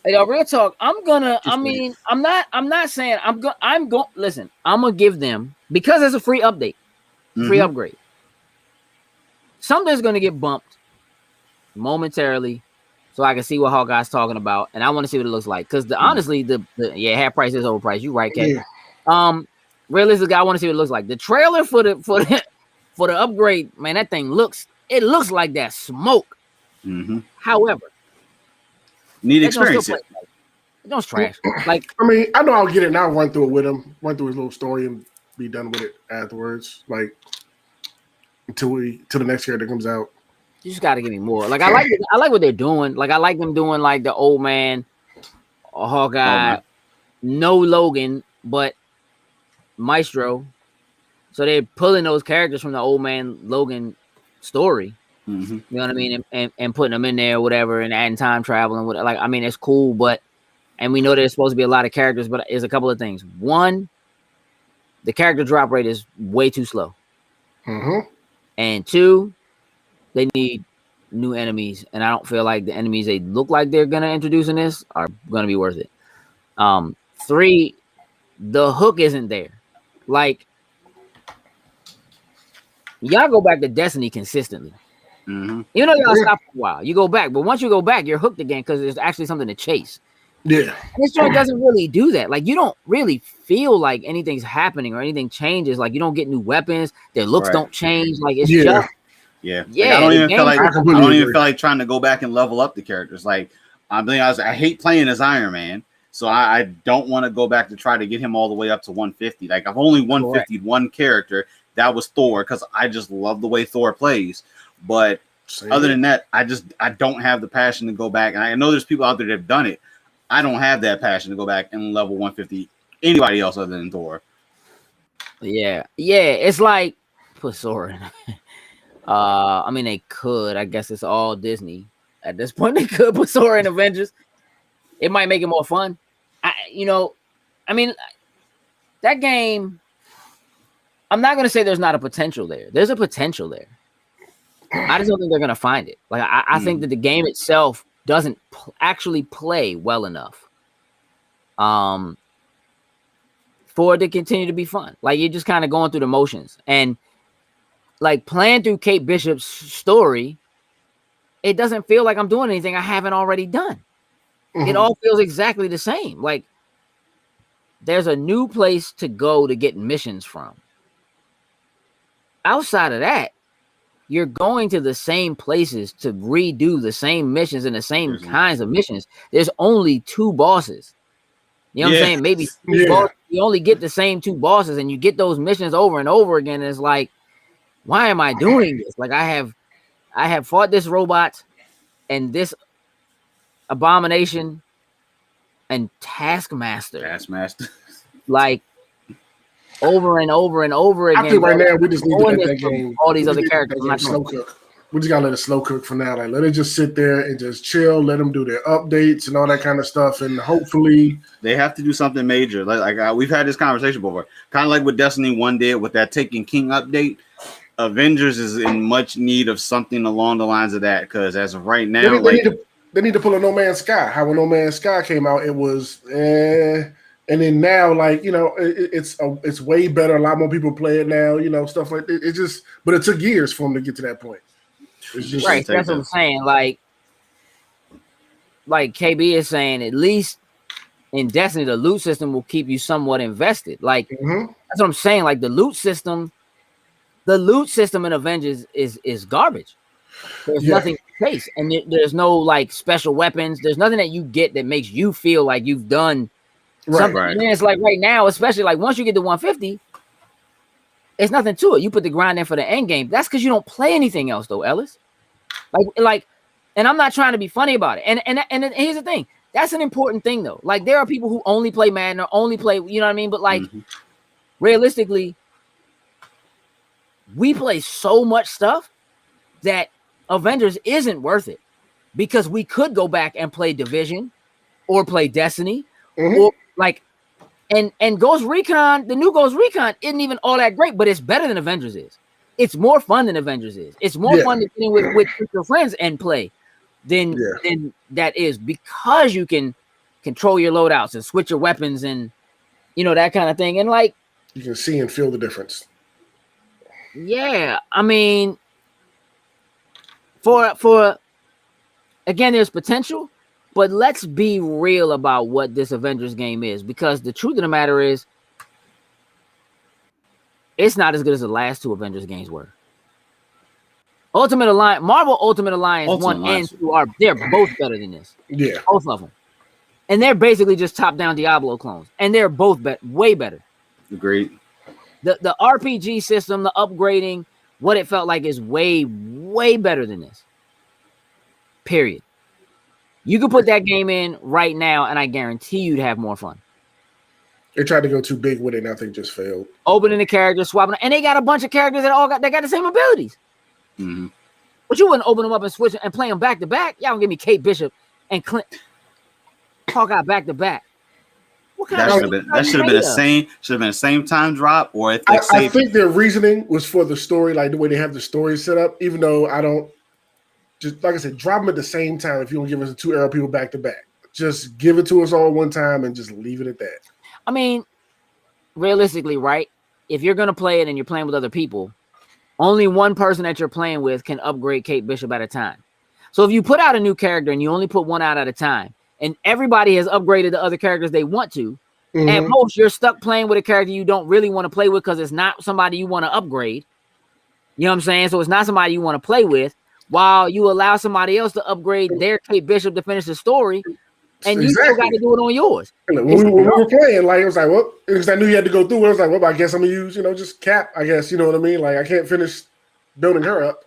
Speaker 2: Hey, yo, real talk. I'm not saying listen, I'm gonna give them, because it's a free update, free upgrade. Something's gonna get bumped momentarily, so I can see what Hawkeye's talking about, and I want to see what it looks like. Because honestly, the half price is overpriced. You right, Kay? Yeah. Realistically, I want to see what it looks like. The trailer for the upgrade, man, that thing looks like that smoke. However,
Speaker 3: need experience it.
Speaker 2: Don't trash. Like,
Speaker 1: I mean, I know I'll get it now. Run through it with him. Run through his little story and be done with it afterwards. Like until the next character comes out.
Speaker 2: You just got to give me more. Like I like what they're doing. Like I like them doing like the old man, Hawkeye, no Logan, but Maestro. So they're pulling those characters from the old man Logan story. You know what I mean, and putting them in there, or whatever, and adding time travel and whatever. Like, I mean, it's cool, and we know there's supposed to be a lot of characters, but there's a couple of things. One, the character drop rate is way too slow, and two, they need new enemies, and I don't feel like the enemies they look like they're gonna introduce in this are gonna be worth it. Three, the hook isn't there. Like, y'all go back to Destiny consistently. You know, y'all stop for a while. You go back, but once you go back, you're hooked again because there's actually something to chase.
Speaker 1: Yeah,
Speaker 2: this joint doesn't really do that. Like, you don't really feel like anything's happening or anything changes. Like, you don't get new weapons. Their looks don't change. Like, it's just
Speaker 3: Like, I don't even feel like trying to go back and level up the characters. Like, I hate playing as Iron Man, so I don't want to go back to try to get him all the way up to 150. Like, I've only 150'd one character. That was Thor, because I just love the way Thor plays. But other than that, I don't have the passion to go back. And I know there's people out there that have done it. I don't have that passion to go back and level 150 anybody else other than Thor.
Speaker 2: Yeah, it's like put Sora in. I mean, they could. I guess it's all Disney at this point. They could put Sora in Avengers. It might make it more fun. I mean, that game. I'm not gonna say there's not a potential there. There's a potential there. I just don't think they're gonna find it. Like, I think that the game itself doesn't actually play well enough for it to continue to be fun. Like, you're just kind of going through the motions, and like playing through Kate Bishop's story, it doesn't feel like I'm doing anything I haven't already done. It all feels exactly the same. Like, there's a new place to go to get missions from. Outside of that, you're going to the same places to redo the same missions and the same kinds of missions. There's only two bosses. You know what I'm saying? Maybe bosses, you only get the same two bosses, and you get those missions over and over again. And it's like, why am I doing this? Like, I have fought this robot and this abomination and Taskmaster. Like, over and over and over again.
Speaker 1: I think right now we just need to let that game.
Speaker 2: All these other characters.
Speaker 1: Slow cook. We just gotta let it slow cook for now. Like, let it just sit there and just chill. Let them do their updates and all that kind of stuff. And hopefully
Speaker 3: they have to do something major. Like we've had this conversation before. Kind of like what Destiny 1 did with that Taken King update. Avengers is in much need of something along the lines of that, because as of right now,
Speaker 1: they need to pull a No Man's Sky. How when No Man's Sky came out, it was and then now, like, you know, it's way better. A lot more people play it now, you know, stuff like that. It just, but it took years for them to get to that point. It's just
Speaker 2: right. That's what I'm saying. Like KB is saying, at least in Destiny, the loot system will keep you somewhat invested. Like that's what I'm saying. Like the loot system in Avengers is garbage. There's nothing to chase, and there's no like special weapons. There's nothing that you get that makes you feel like you've done. Right. And it's like right now, especially like once you get to 150, it's nothing to it. You put the grind in for the end game. That's because you don't play anything else, though, Ellis. Like, and I'm not trying to be funny about it. And here's the thing: that's an important thing, though. Like, there are people who only play Madden or only play, you know what I mean? But like, realistically, we play so much stuff that Avengers isn't worth it because we could go back and play Division or play Destiny or like, and Ghost Recon, the new Ghost Recon isn't even all that great, but it's better than Avengers is. It's more fun than Avengers is. It's more fun to get in with your friends and play than that is, because you can control your loadouts and switch your weapons and, you know, that kind of thing. And like,
Speaker 1: you can see and feel the difference.
Speaker 2: Yeah, I mean, for again, there's potential. But let's be real about what this Avengers game is, because the truth of the matter is, it's not as good as the last two Avengers games were. Marvel Ultimate Alliance 1 and 2 they're both better than this.
Speaker 1: Yeah.
Speaker 2: Both of them. And they're basically just top-down Diablo clones. And they're both way better.
Speaker 3: Agreed.
Speaker 2: The RPG system, the upgrading, what it felt like is way, way better than this. Period. You can put that game in right now, and I guarantee you'd have more fun.
Speaker 1: They tried to go too big with it, and I think just failed.
Speaker 2: Opening the characters, swapping, and they got a bunch of characters that got the same abilities. But you wouldn't open them up and switch and play them back to back. Y'all gonna give me Kate Bishop and Clint Hawkeye back to back. What kind
Speaker 3: that should have been the same time drop, or if
Speaker 1: I think their reasoning was for the story, like the way they have the story set up. Even though I don't. Just like I said, drop them at the same time if you don't give us the 2 arrow people back to back. Just give it to us all one time and just leave it at that.
Speaker 2: I mean, realistically, right? If you're going to play it and you're playing with other people, only one person that you're playing with can upgrade Kate Bishop at a time. So if you put out a new character and you only put one out at a time, and everybody has upgraded the other characters they want to, at most, you're stuck playing with a character you don't really want to play with because it's not somebody you want to upgrade. You know what I'm saying? So it's not somebody you want to play with, while you allow somebody else to upgrade their Kate Bishop to finish the story, and you still got to do it on yours.
Speaker 1: When we were playing, like, it was like, well, because I knew you had to go through it. I was like, well, I guess I'm going to use, just Cap, I guess, you know what I mean? Like, I can't finish building her up.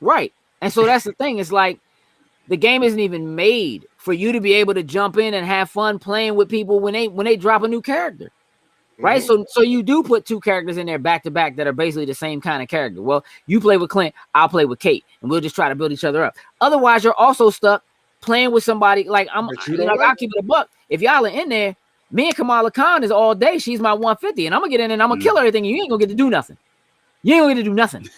Speaker 2: Right. And so that's the thing. It's like the game isn't even made for you to be able to jump in and have fun playing with people when they drop a new character. Right. So you do put 2 characters in there back to back that are basically the same kind of character. Well, you play with Clint, I'll play with Kate, and we'll just try to build each other up. Otherwise, you're also stuck playing with somebody like I'll keep it a buck. If y'all are in there, me and Kamala Khan is all day. She's my 150, and I'm gonna get in and I'm gonna kill everything. And you ain't gonna get to do nothing. You ain't gonna get to do nothing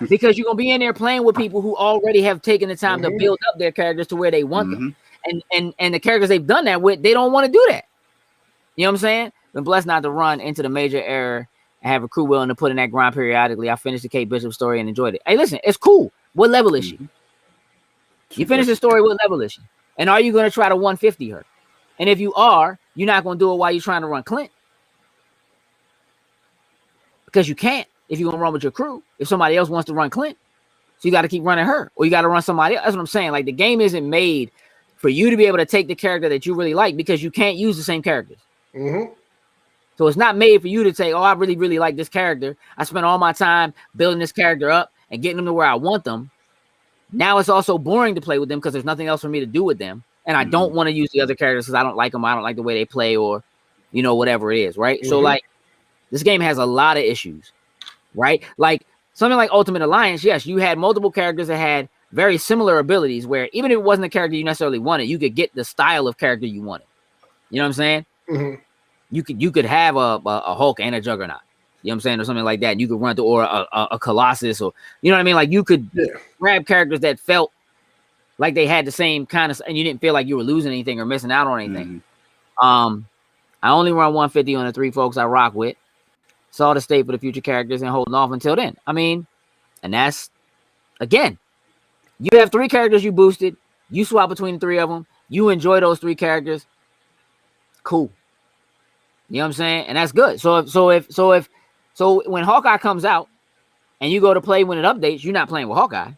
Speaker 2: because you're gonna be in there playing with people who already have taken the time to build up their characters to where they want them. And the characters they've done that with, they don't want to do that. You know what I'm saying? Been blessed not to run into the major error and have a crew willing to put in that grind periodically. I finished the Kate Bishop story and enjoyed it. Hey, listen, it's cool. What level is she? You finish the story, what level is she? And are you going to try to 150 her? And if you are, you're not going to do it while you're trying to run Clint. Because you can't if you're going to run with your crew. If somebody else wants to run Clint. So you got to keep running her. Or you got to run somebody else. That's what I'm saying. Like, the game isn't made for you to be able to take the character that you really like because you can't use the same characters. So it's not made for you to say, oh, I really, really like this character. I spent all my time building this character up and getting them to where I want them. Now it's also boring to play with them because there's nothing else for me to do with them. And I don't want to use the other characters because I don't like them. I don't like the way they play or, whatever it is, right? So, like, this game has a lot of issues, right? Like, something like Ultimate Alliance, yes, you had multiple characters that had very similar abilities where even if it wasn't a character you necessarily wanted, you could get the style of character you wanted. You know what I'm saying? You could have a Hulk and a Juggernaut, you know what I'm saying, or something like that. And you could run through, or a Colossus, or you know what I mean. Like, you could grab characters that felt like they had the same kind of, and you didn't feel like you were losing anything or missing out on anything. I only run 150 on the 3 folks I rock with. Saw the state for the future characters and holding off until then. I mean, and that's, again, you have 3 characters you boosted. You swap between the 3 of them. You enjoy those 3 characters. Cool. You know what I'm saying? And that's good. So when Hawkeye comes out and you go to play when it updates, you're not playing with Hawkeye.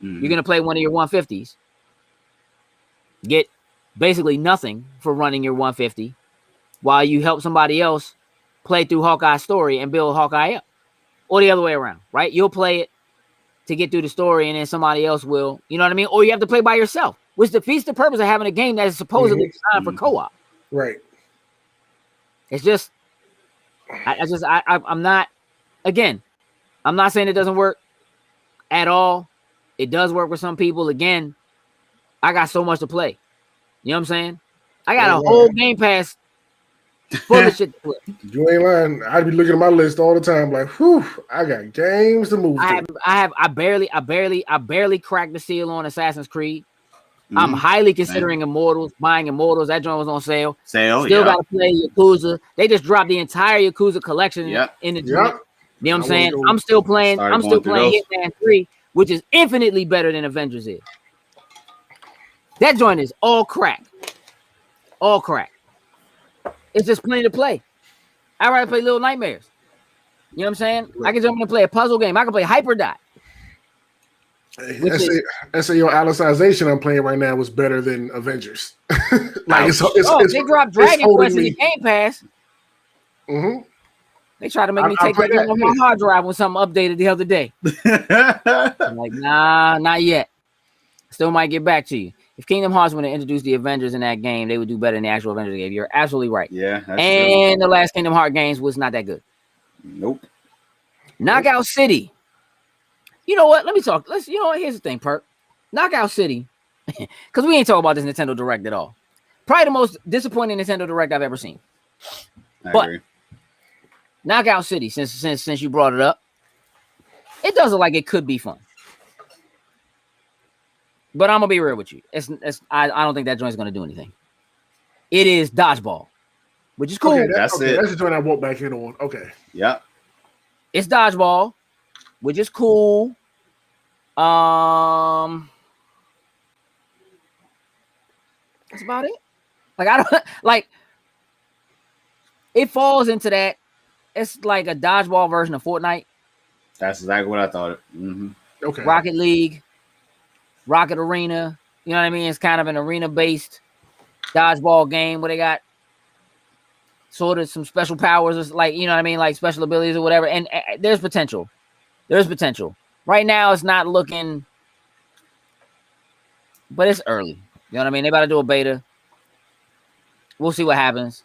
Speaker 2: You're going to play one of your 150s. Get basically nothing for running your 150 while you help somebody else play through Hawkeye's story and build Hawkeye up. Or the other way around, right? You'll play it to get through the story and then somebody else will, you know what I mean? Or you have to play by yourself, which defeats the purpose of having a game that is supposedly designed for co-op.
Speaker 1: Right.
Speaker 2: It's just, I'm not, again, I'm not saying it doesn't work at all. It does work with some people. Again, I got so much to play. You know what I'm saying? I got a whole Game Pass full of shit to play.
Speaker 1: You ain't lying. I'd be looking at my list all the time, like, whew, I got games to move.
Speaker 2: I barely cracked the seal on Assassin's Creed. I'm highly considering Immortals, buying Immortals. That joint was on sale. Still got to play Yakuza. They just dropped the entire Yakuza collection in the joint. You know what I'm saying? I'm still playing Hitman 3, which is infinitely better than Avengers is. That joint is all crack. All crack. It's just plenty to play. I'd rather play Little Nightmares. You know what I'm saying? I can jump in and play a puzzle game. I can play Hyperdot.
Speaker 1: SAO Alicization I'm playing right now was better than Avengers. Like
Speaker 2: they dropped Dragon Quest in the Game Pass. They tried to make me take that on my hard drive when something updated the other day. I'm like, nah, not yet. Still might get back to you. If Kingdom Hearts would have introduced the Avengers in that game, they would do better than the actual Avengers game. You're absolutely right.
Speaker 3: Yeah.
Speaker 2: And the last Kingdom Hearts games was not that good.
Speaker 3: Nope.
Speaker 2: Knockout City. You know what? Let me talk. You know what? Here's the thing, Perk. Knockout City, because we ain't talking about this Nintendo Direct at all. Probably the most disappointing Nintendo Direct I've ever seen.
Speaker 3: I agree.
Speaker 2: Knockout City, since you brought it up, it does look like it could be fun. But I'm gonna be real with you. I don't think that joint's gonna do anything. It is dodgeball, which is cool.
Speaker 1: Okay, that's it. That's the joint I won't back in on. Okay.
Speaker 3: Yeah.
Speaker 2: It's dodgeball, which is cool. That's about it. Like I don't like. It falls into that. It's like a dodgeball version of Fortnite.
Speaker 3: That's exactly what I thought.
Speaker 1: Okay.
Speaker 2: Rocket League, Rocket Arena. You know what I mean? It's kind of an arena-based dodgeball game where they got sort of some special powers, like, you know what I mean, like special abilities or whatever. And there's potential. There's potential. Right now, it's not looking, but it's early. You know what I mean? They about to do a beta. We'll see what happens.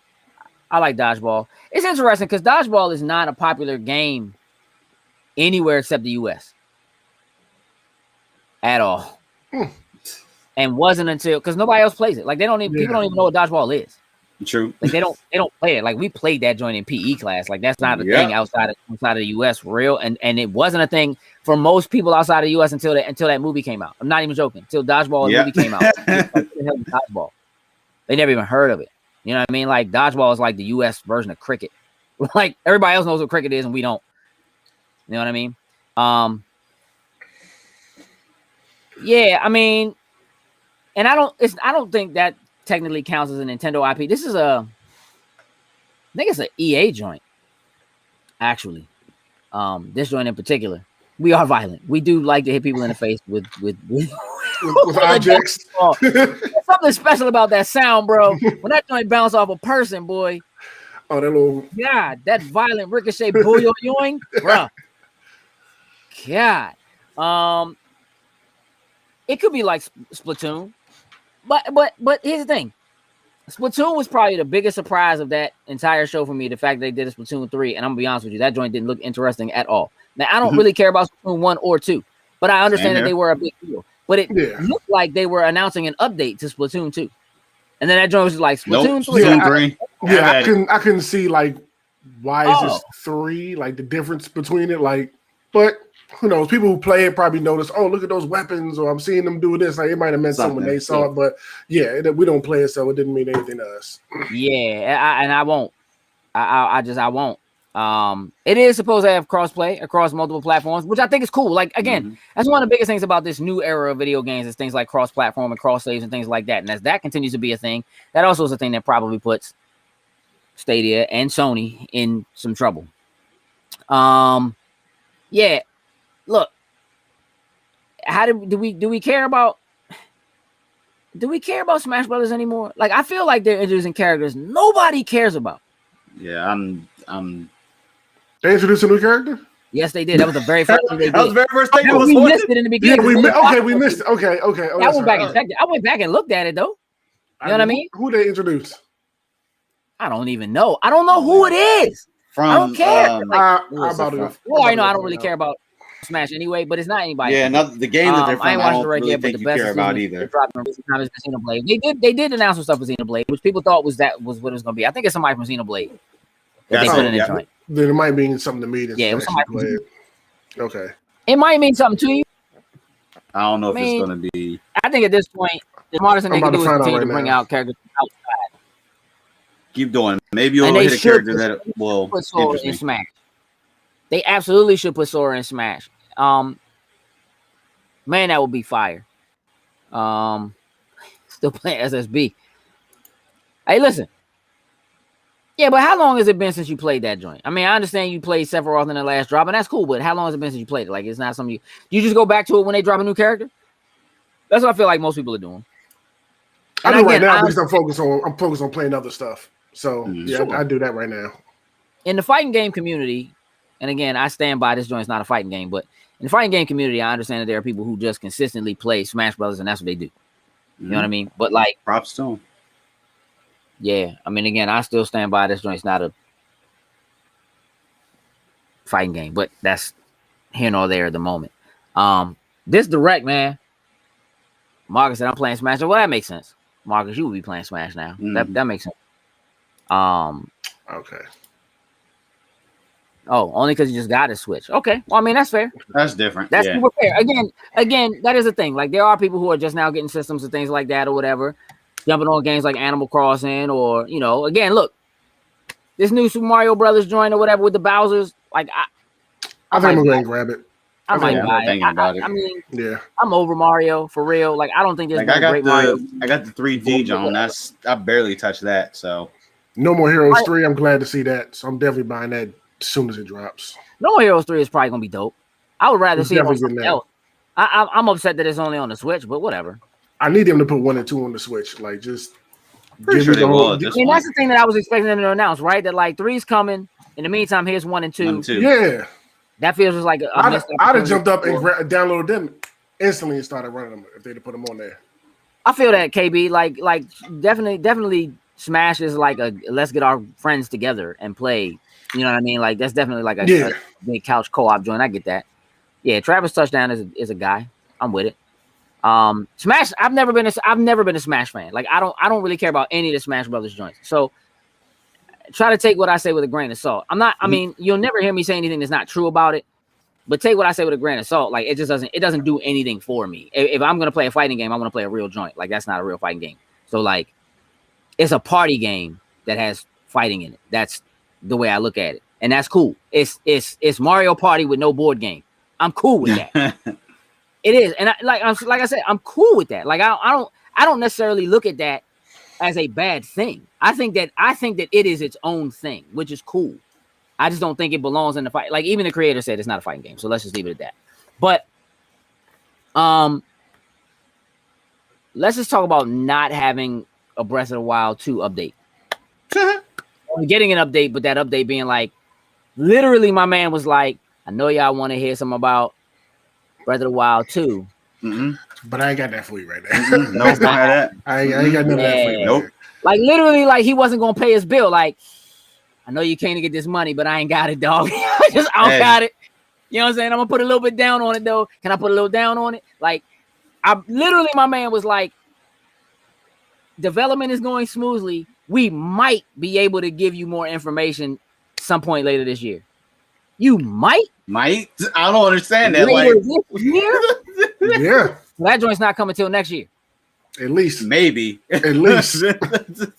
Speaker 2: I like dodgeball. It's interesting because dodgeball is not a popular game anywhere except the U.S. at all, and wasn't until because nobody else plays it. Like people don't even know what dodgeball is.
Speaker 3: True.
Speaker 2: Like they don't play it. Like we played that joint in PE class. Like that's not a thing outside of the U.S. for real. And it wasn't a thing for most people outside of the U.S. until that movie came out. I'm not even joking. Until Dodgeball movie came out. Dodgeball. They never even heard of it. You know what I mean? Like dodgeball is like the U.S. version of cricket. Like everybody else knows what cricket is, and we don't. You know what I mean? Yeah, I mean, and I don't think that technically counts as a Nintendo IP. This is I think it's an EA joint. Actually, this joint in particular, we are violent. We do like to hit people in the face with
Speaker 1: objects.
Speaker 2: There's something special about that sound, bro. When that joint bounce off a person, boy.
Speaker 1: Oh, that little
Speaker 2: that violent ricochet yoing, bro. God, it could be like Splatoon, but here's the thing: Splatoon was probably the biggest surprise of that entire show for me. The fact they did a Splatoon 3, and I'm gonna be honest with you, that joint didn't look interesting at all. Now I don't really care about Splatoon 1 or 2, but I understand that they were a big deal. But it looked like they were announcing an update to Splatoon 2, and then that joint was just like Splatoon 3.
Speaker 1: I couldn't see like why is this 3, like the difference between it, like, but who knows? People who play it probably notice. Oh, look at those weapons, or I'm seeing them do this. Like it might have meant something when they saw it, but yeah, we don't play it, so it didn't mean anything to us.
Speaker 2: Yeah, I won't. I won't. It is supposed to have crossplay across multiple platforms, which I think is cool. Like again, that's one of the biggest things about this new era of video games is things like cross-platform and cross-saves and things like that. And as that continues to be a thing, that also is a thing that probably puts Stadia and Sony in some trouble. Yeah. Look, how do we care about Smash Brothers anymore? Like I feel like they're introducing characters nobody cares about.
Speaker 3: Yeah,
Speaker 1: They introduced a new character?
Speaker 2: Yes, they did. That was the very first thing they did.
Speaker 3: That was the very first thing.
Speaker 2: We missed it in the beginning.
Speaker 1: Yeah, we missed it. Okay. Oh,
Speaker 2: I went back and checked it. I went back and looked at it though. You know what I mean?
Speaker 1: Who they introduced?
Speaker 2: I don't even know. I don't know who it is. I don't care.
Speaker 1: I
Speaker 2: don't really care about Smash anyway, but it's not anybody.
Speaker 3: Yeah, the game that they're from, I don't really think you care about either.
Speaker 2: They did announce some stuff with Xenoblade, which people thought was what it was going to be. I think it's somebody from Xenoblade. They put in the joint.
Speaker 1: Then it might mean something to me.
Speaker 2: Yeah, it was somebody.
Speaker 1: Okay.
Speaker 2: It might mean something to you.
Speaker 3: I don't know if it's going to be.
Speaker 2: I think at this point, the smartest thing they can do is continue to bring out characters outside.
Speaker 3: Keep doing. Maybe you'll hit a character that will
Speaker 2: put Sora in Smash. They absolutely should put Sora in Smash. Man, that would be fire. Still playing SSB. Hey, listen. Yeah, but how long has it been since you played that joint? I mean, I understand you played Sephiroth in the last drop, and that's cool, but how long has it been since you played it? Like, it's not something you just go back to it when they drop a new character? That's what I feel like most people are doing.
Speaker 1: I do right now because I'm focused on playing other stuff. So, sure. I do that right now.
Speaker 2: In the fighting game community, and again, I stand by this joint's not a fighting game, but in the fighting game community, I understand that there are people who just consistently play Smash Brothers, and that's what they do. You know what I mean? But like,
Speaker 3: props to them.
Speaker 2: Yeah, I mean, again, I still stand by this joint's not a fighting game, but that's here nor there at the moment. This direct, man. Marcus said I'm playing Smash. Well, that makes sense. Marcus, you would be playing Smash now. That makes sense.
Speaker 1: Okay.
Speaker 2: Oh, only because you just got to switch. Okay. Well, I mean, that's fair.
Speaker 3: That's different.
Speaker 2: That's super fair. Again, that is a thing. Like, there are people who are just now getting systems and things like that or whatever, jumping on games like Animal Crossing or, again, look, this new Super Mario Brothers joint or whatever with the Bowsers, like,
Speaker 1: I think I'm going to grab it.
Speaker 2: I might buy it. I mean, I'm over Mario for real. Like, I don't think there's a great Mario.
Speaker 3: I got the 3D, John. I barely touched that. So,
Speaker 1: No More Heroes 3. I'm glad to see that. So I'm definitely buying that as soon as it drops.
Speaker 2: No More Heroes 3 is probably gonna be dope. I would rather see it on something else. I'm upset that it's only on the Switch, but whatever.
Speaker 1: I need them to put 1 and 2 on the Switch. Like, just
Speaker 3: pretty sure they will.
Speaker 2: I mean, that's the thing that I was expecting them to announce, right? That like 3's coming. In the meantime, here's 1 and 2.
Speaker 1: Yeah.
Speaker 2: That feels just like
Speaker 1: I'd have jumped up and downloaded them instantly and started running them if they'd have put them on there.
Speaker 2: I feel that, KB. Like definitely Smash is like a let's get our friends together and play. You know what I mean? Like that's definitely like a big couch co-op joint. I get that. Yeah, Travis Touchdown is a guy. I'm with it. Smash. I've never been a Smash fan. Like I don't really care about any of the Smash Brothers joints. So try to take what I say with a grain of salt. I mean, you'll never hear me say anything that's not true about it. But take what I say with a grain of salt. Like it doesn't do anything for me. If I'm gonna play a fighting game, I want to play a real joint. Like that's not a real fighting game. So like, it's a party game that has fighting in it. That's the way I look at it, and that's cool. It's Mario Party with no board game. I'm cool with that. It is, and like I said, I'm cool with that. Like I don't necessarily look at that as a bad thing. I think that it is its own thing, which is cool. I just don't think it belongs in the fight. Like even the creator said it's not a fighting game, so let's just leave it at that. But let's just talk about not having a Breath of the Wild 2 update. I'm getting an update, but that update being like, literally, my man was like, "I know y'all want to hear something about Breath of the Wild 2."
Speaker 1: But I ain't got that for you right now.
Speaker 3: No, don't have that.
Speaker 1: I ain't got none of that for you.
Speaker 3: Nope.
Speaker 2: Like literally, like he wasn't gonna pay his bill. Like, I know you came to get this money, but I ain't got it, dog. I don't got it. You know what I'm saying? I'm gonna put a little bit down on it though. Can I put a little down on it? Like, my man was like, development is going smoothly. We might be able to give you more information some point later this year. You might.
Speaker 3: I don't understand that.
Speaker 2: Later
Speaker 3: Like
Speaker 2: this year?
Speaker 1: Yeah,
Speaker 2: Well, that joint's not coming till next year.
Speaker 1: at least.
Speaker 3: maybe.
Speaker 1: At least.
Speaker 3: Nintendo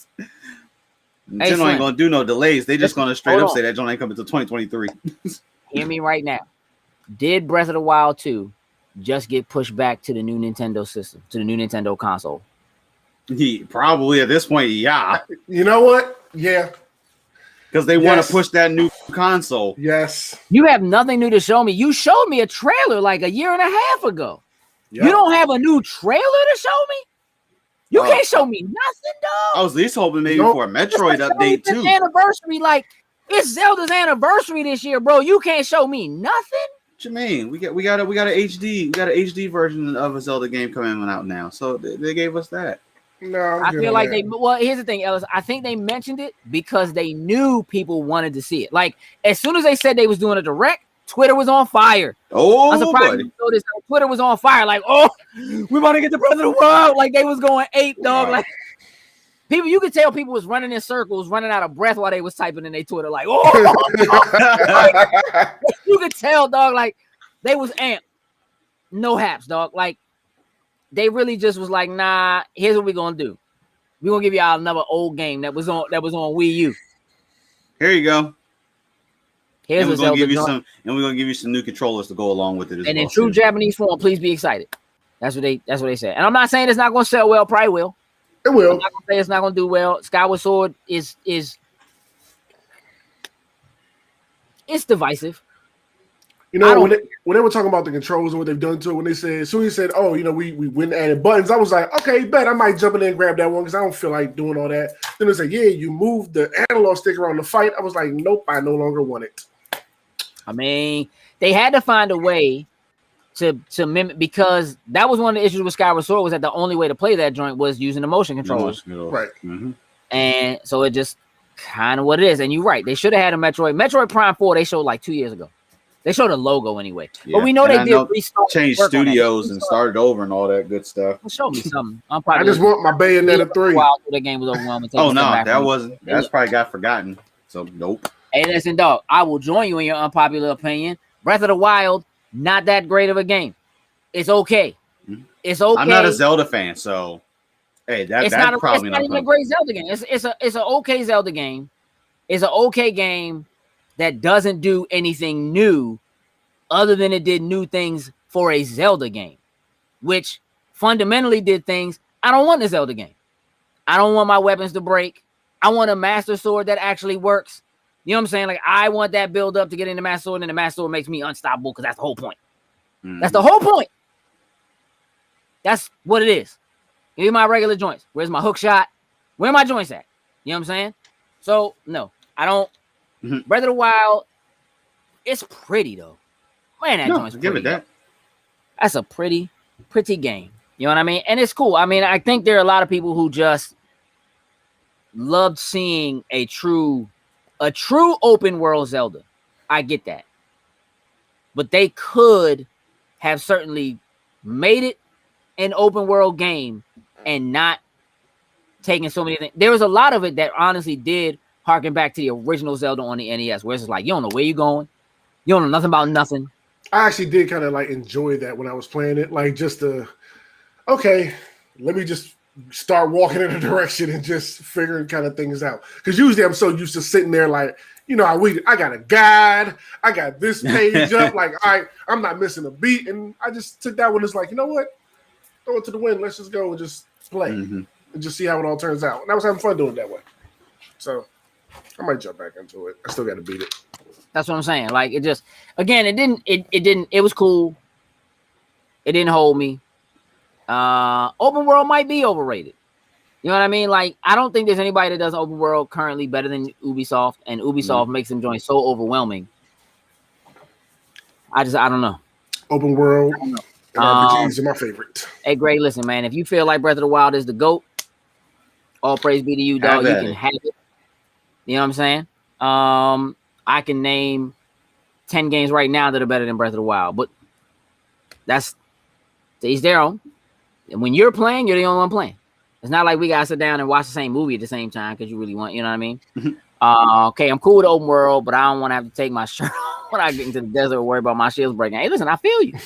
Speaker 2: Slim.
Speaker 3: ain't gonna do no delays. They just
Speaker 2: Listen,
Speaker 3: gonna straight
Speaker 2: hold
Speaker 3: up
Speaker 2: on.
Speaker 3: say that joint ain't coming until 2023.
Speaker 2: Hear me right now. Did Breath of the Wild 2 just get pushed back to the new Nintendo system, to the new Nintendo console?
Speaker 3: Probably at this point, yeah,
Speaker 1: You know what? Yeah.
Speaker 3: because they want
Speaker 1: Yes.
Speaker 3: to push that new console.
Speaker 1: Yes.
Speaker 2: You have nothing new to show me. You showed me a trailer like a year and a half ago.
Speaker 1: Yeah.
Speaker 2: You don't have a new trailer to show me? You
Speaker 3: Oh,
Speaker 2: can't show me nothing,
Speaker 3: I
Speaker 2: dog.
Speaker 3: was at least hoping maybe
Speaker 1: Nope.
Speaker 3: for a Metroid
Speaker 2: It's the
Speaker 3: update
Speaker 2: 25th
Speaker 3: too.
Speaker 2: anniversary. Like, it's Zelda's anniversary this year, bro. You can't show me nothing.
Speaker 3: What you mean? We got a HD version of a Zelda game coming out now. So they gave us that.
Speaker 1: No, I'm
Speaker 2: I
Speaker 1: good
Speaker 2: feel
Speaker 1: on
Speaker 2: like
Speaker 1: that.
Speaker 2: well, here's the thing, Ellis. I think they mentioned it because they knew people wanted to see it. Like, as soon as they said they was doing a direct, Twitter was on fire.
Speaker 3: Oh,
Speaker 2: I'm surprised
Speaker 3: buddy.
Speaker 2: you noticed how Twitter was on fire. Like, oh, we about to get the Breath of the World. Like, they was going ape, dog.
Speaker 3: Wow.
Speaker 2: Like, people, you could tell people was running in circles, running out of breath while they was typing in their Twitter. Like, oh, you could tell, dog. Like, they was amped. No haps, dog. Like, they really just was like, nah. Here's what we gonna do. We gonna give y'all another old game that was on Wii U.
Speaker 3: Here you go.
Speaker 2: Here's
Speaker 3: And
Speaker 2: a
Speaker 3: we're gonna
Speaker 2: Zelda
Speaker 3: give you
Speaker 2: joint.
Speaker 3: some new controllers to go along with it as
Speaker 2: And
Speaker 3: well.
Speaker 2: in true
Speaker 3: too.
Speaker 2: Japanese form, please be excited. That's what they said. And I'm not saying it's not gonna sell well. Probably will.
Speaker 1: It
Speaker 2: I'm
Speaker 1: will.
Speaker 2: not gonna say it's not gonna do well. Skyward Sword is it's divisive.
Speaker 1: You
Speaker 2: I
Speaker 1: know,
Speaker 2: don't-
Speaker 1: when they were talking about the controls and what they've done to it, when they said, as soon as he said, oh, you know, we went and added buttons, I was like, okay, bet I might jump in there and grab that one because I don't feel like doing all that. Then they said, yeah, you moved the analog stick around the fight. I was like, nope, I no longer want it.
Speaker 2: I mean, they had to find a way to mimic, because that was one of the issues with Skyward Sword, was that the only way to play that joint was using the motion controllers.
Speaker 1: Right.
Speaker 3: Mm-hmm.
Speaker 2: And so it just kind of what it is. And you're right. They should have had a Metroid Prime 4. They showed like 2 years ago. They showed a logo anyway. But we know
Speaker 3: And
Speaker 2: they
Speaker 3: I
Speaker 2: did
Speaker 3: know
Speaker 2: restart
Speaker 3: changed
Speaker 2: work on that.
Speaker 3: studios and started over and all that good stuff.
Speaker 2: Well, show me something. I'm
Speaker 1: I
Speaker 2: probably
Speaker 1: just want my Bayonetta 3.
Speaker 2: Wow, that game was overwhelming. Take
Speaker 3: Oh
Speaker 2: a
Speaker 3: no,
Speaker 2: step back
Speaker 3: that
Speaker 2: from it.
Speaker 3: wasn't. That's probably got forgotten. So nope.
Speaker 2: Hey, listen, dog. I will join you in your unpopular opinion. Breath of the Wild, not that great of a game. It's okay. It's okay.
Speaker 3: I'm not a Zelda fan, so hey,
Speaker 2: It's
Speaker 3: that's
Speaker 2: not
Speaker 3: probably
Speaker 2: even a
Speaker 3: not.
Speaker 2: great Zelda game. It's an okay Zelda game. It's an okay game that doesn't do anything new, other than it did new things for a Zelda game, which fundamentally did things. I don't want a Zelda game. I don't want my weapons to break. I want a Master Sword that actually works. You know what I'm saying? Like, I want that build up to get into Master Sword, and the Master Sword makes me unstoppable, because that's the whole point. That's the whole point. That's what it is. Give me my regular joints. Where's my hook shot? Where are my joints at? You know what I'm saying? So, no, I don't.
Speaker 3: Mhm.
Speaker 2: Breath of the Wild, it's pretty, though. Man, that
Speaker 3: No,
Speaker 2: joint's
Speaker 3: give
Speaker 2: pretty.
Speaker 3: it that.
Speaker 2: That's a pretty game. You know what I mean? And it's cool. I mean, I think there are a lot of people who just loved seeing a true open world Zelda. I get that. But they could have certainly made it an open world game and not taking so many things. There was a lot of it that honestly did harken back to the original Zelda on the NES, where it's just like, you don't know where you're going. You don't know nothing about nothing.
Speaker 1: I actually did kind of like enjoy that when I was playing it. Like, just okay, let me just start walking in a direction and just figuring kind of things out. Because usually I'm so used to sitting there like, you know, I got a guide, I got this page up, like, all right, I'm not missing a beat. And I just took that one as like, you know what? Throw it to the wind. Let's just go and just play and just see how it all turns out. And I was having fun doing it that way. So I might jump back into it. I still got to beat it.
Speaker 2: That's what I'm saying. Like, it just, again, it was cool. It didn't hold me. Open world might be overrated. You know what I mean? Like, I don't think there's anybody that does open world currently better than Ubisoft, and Ubisoft makes them join so overwhelming. I don't know.
Speaker 1: Open world and RPGs are my favorite.
Speaker 2: Hey, Gray, listen, man, if you feel like Breath of the Wild is the GOAT, all praise be to you, dog. You can have it. You know what I'm saying? I can name 10 games right now that are better than Breath of the Wild, but that's to each their own. And when you're playing, you're the only one playing. It's not like we gotta sit down and watch the same movie at the same time because you really want, you know what I mean? Okay, I'm cool with open world, but I don't want to have to take my shirt off. when I get into the desert, worry about my shields breaking. Hey, listen, I feel you.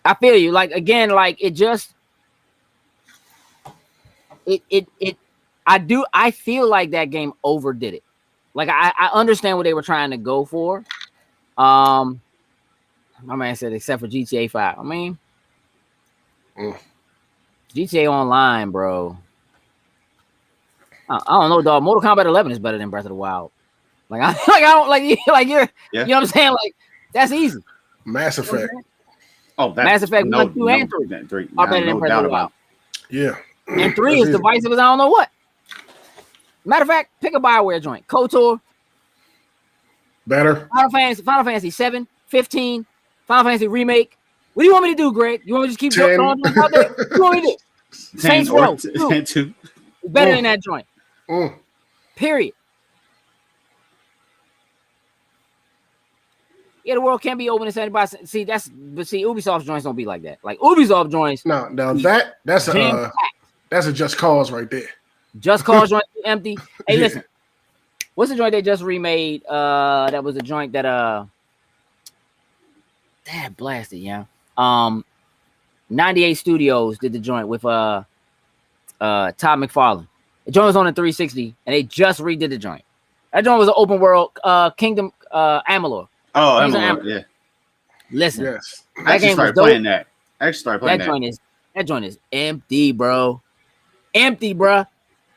Speaker 2: I feel you. Like again, like it just I feel like that game overdid it. Like I understand what they were trying to go for. My man said except for GTA 5. I mean GTA Online, bro. I don't know, dog. Mortal Kombat 11 is better than Breath of the Wild. Like I don't like you're you know what I'm saying? Like that's easy.
Speaker 1: Mass Effect.
Speaker 3: Oh,
Speaker 2: Mass Effect 1, 2, and 3 are better than Breath of the Wild.
Speaker 1: Yeah.
Speaker 2: And 3 is divisive as I don't know what. Matter of fact, pick a BioWare joint. KOTOR.
Speaker 1: Better.
Speaker 2: Final Fantasy 7, 15, Final Fantasy Remake. What do you want me to do, Greg? You want me to just keep throwing them out there? What do you want me to do? Saints Row 2. Better than that joint. Period. Yeah, the world can't be open to anybody. See, Ubisoft's joints don't be like that. Like Ubisoft joints.
Speaker 1: No, that's a Just Cause right there.
Speaker 2: Just Cause joint empty. Hey, listen. What's the joint they just remade? That was a joint that damn blasted, yeah. 98 Studios did the joint with Todd McFarlane. The joint was on the 360, and they just redid the joint. That joint was an open world Kingdom Amalur.
Speaker 3: Oh, Amalur, yeah.
Speaker 2: Listen,
Speaker 1: yes.
Speaker 3: I actually started playing that. That
Speaker 2: joint is empty, bro. Empty, bro.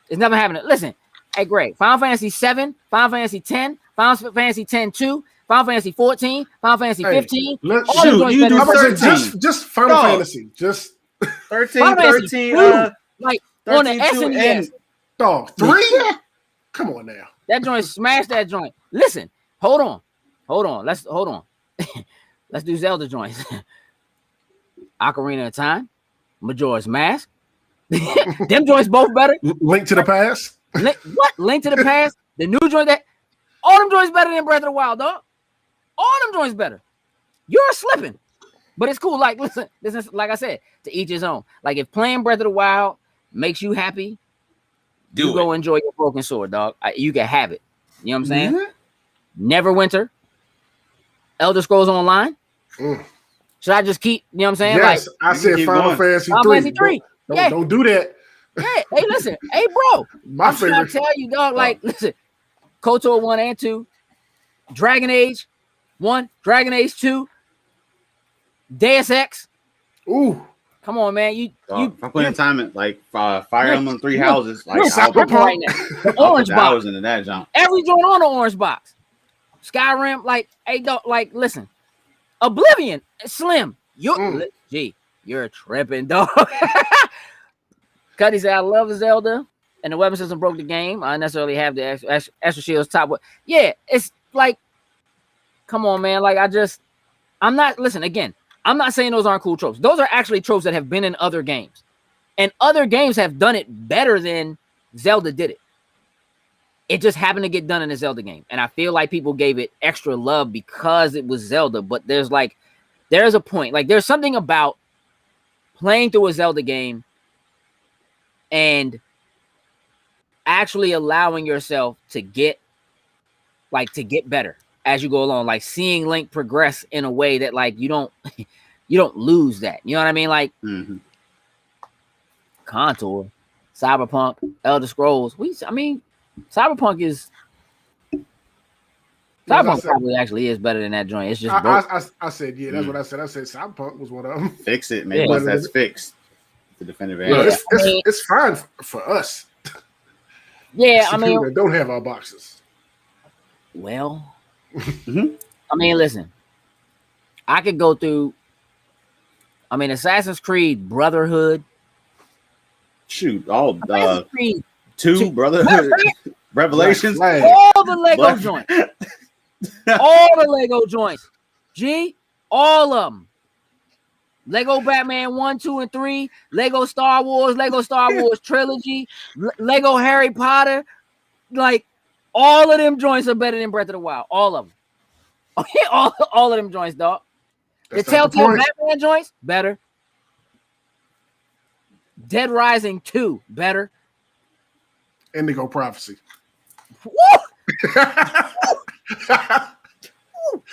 Speaker 2: It's never happening. Listen, hey, Greg, Final Fantasy 7, Final Fantasy 10, Final Fantasy 10-2, Final Fantasy 14, Final Fantasy 15.
Speaker 1: Just Final Fantasy. Just
Speaker 3: 13.
Speaker 2: Like on the SNES.
Speaker 1: Dog, 3? Come on now.
Speaker 2: That joint smashed that joint. Listen, hold on. Let's do Zelda joints. Ocarina of Time, Majora's Mask. Them joints both better.
Speaker 1: Link to the Past.
Speaker 2: Link to the Past. The new joint all them joints better than Breath of the Wild, dog. All them joints better. You're slipping, but it's cool. Like, listen, this is like I said, to each his own. Like, if playing Breath of the Wild makes you happy, go enjoy your broken sword, dog. You can have it. You know what I'm saying? Mm-hmm. Neverwinter. Elder Scrolls Online. Should I just keep? You know what I'm saying?
Speaker 1: Yes,
Speaker 2: like,
Speaker 1: I said Final Fantasy 3. Don't do that.
Speaker 2: Yeah. Hey, listen. Hey, bro.
Speaker 1: My favorite.
Speaker 2: I'm tell you, dog. Like, listen. KOTOR 1 and 2, Dragon Age 1, Dragon Age 2, Deus Ex.
Speaker 1: Ooh.
Speaker 2: Come on, man.
Speaker 3: I'm putting time at like Fire Emblem 3 houses. Like,
Speaker 2: right now. The orange box.
Speaker 3: Into that jump.
Speaker 2: Every joint on the orange box. Skyrim, like, hey, dog, like, listen. Oblivion, Slim. You're tripping, dog. Cuddy said, I love Zelda, and the weapon system broke the game. I necessarily have the extra shields top. Yeah, it's like, come on, man. Like, I'm not saying those aren't cool tropes. Those are actually tropes that have been in other games. And other games have done it better than Zelda did it. It just happened to get done in a Zelda game. And I feel like people gave it extra love because it was Zelda. But there's a point. Like, there's something about playing through a Zelda game and actually allowing yourself to get better as you go along. Like, seeing Link progress in a way that, like, you don't lose that. You know what I mean? Like, Contour, Cyberpunk, Elder Scrolls. Cyberpunk probably actually is better than that joint. It's just
Speaker 1: I said, yeah, that's what I said. I said Cyberpunk was one of them.
Speaker 3: Fix it, man. Once that's fixed, the definitive answer.
Speaker 1: It's fine for us.
Speaker 2: Yeah,
Speaker 1: that don't have our boxes.
Speaker 2: Well, listen, I could go through. Assassin's Creed Brotherhood.
Speaker 3: Shoot, all
Speaker 2: Assassin's Creed
Speaker 3: 2 Brotherhood. Revelations.
Speaker 2: All the Lego joints. All the Lego joints. All of them. Lego Batman 1, 2, and 3. Lego Star Wars trilogy. Lego Harry Potter. Like, all of them joints are better than Breath of the Wild. All of them. all of them joints, dog. The Telltale Batman joints, better. Dead Rising 2, better.
Speaker 1: Indigo Prophecy.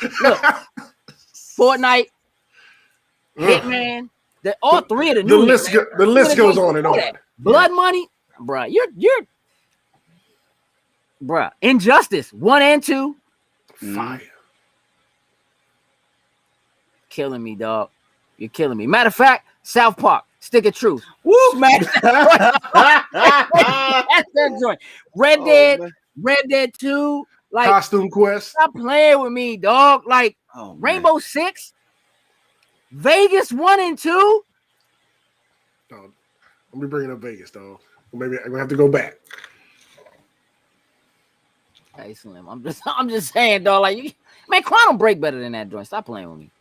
Speaker 2: Look, Fortnite, Hitman, all three of the new
Speaker 1: the list goes on and on.
Speaker 2: Blood Money, bruh. You're bruh. Injustice 1 and 2.
Speaker 1: Fire.
Speaker 2: Killing me, dog. You're killing me. Matter of fact, South Park, Stick of Truth.
Speaker 3: Woo!
Speaker 2: Smash that joint. Red Dead 2. Like
Speaker 1: Costume Quest.
Speaker 2: Stop playing with me, dog. Like Rainbow Six, Vegas 1 and 2.
Speaker 1: Let me bring up Vegas, dog. Maybe I'm gonna have to go back.
Speaker 2: Hey, Slim, I'm just saying, dog. Like, man, Quantum Break better than that joint. Stop playing with me.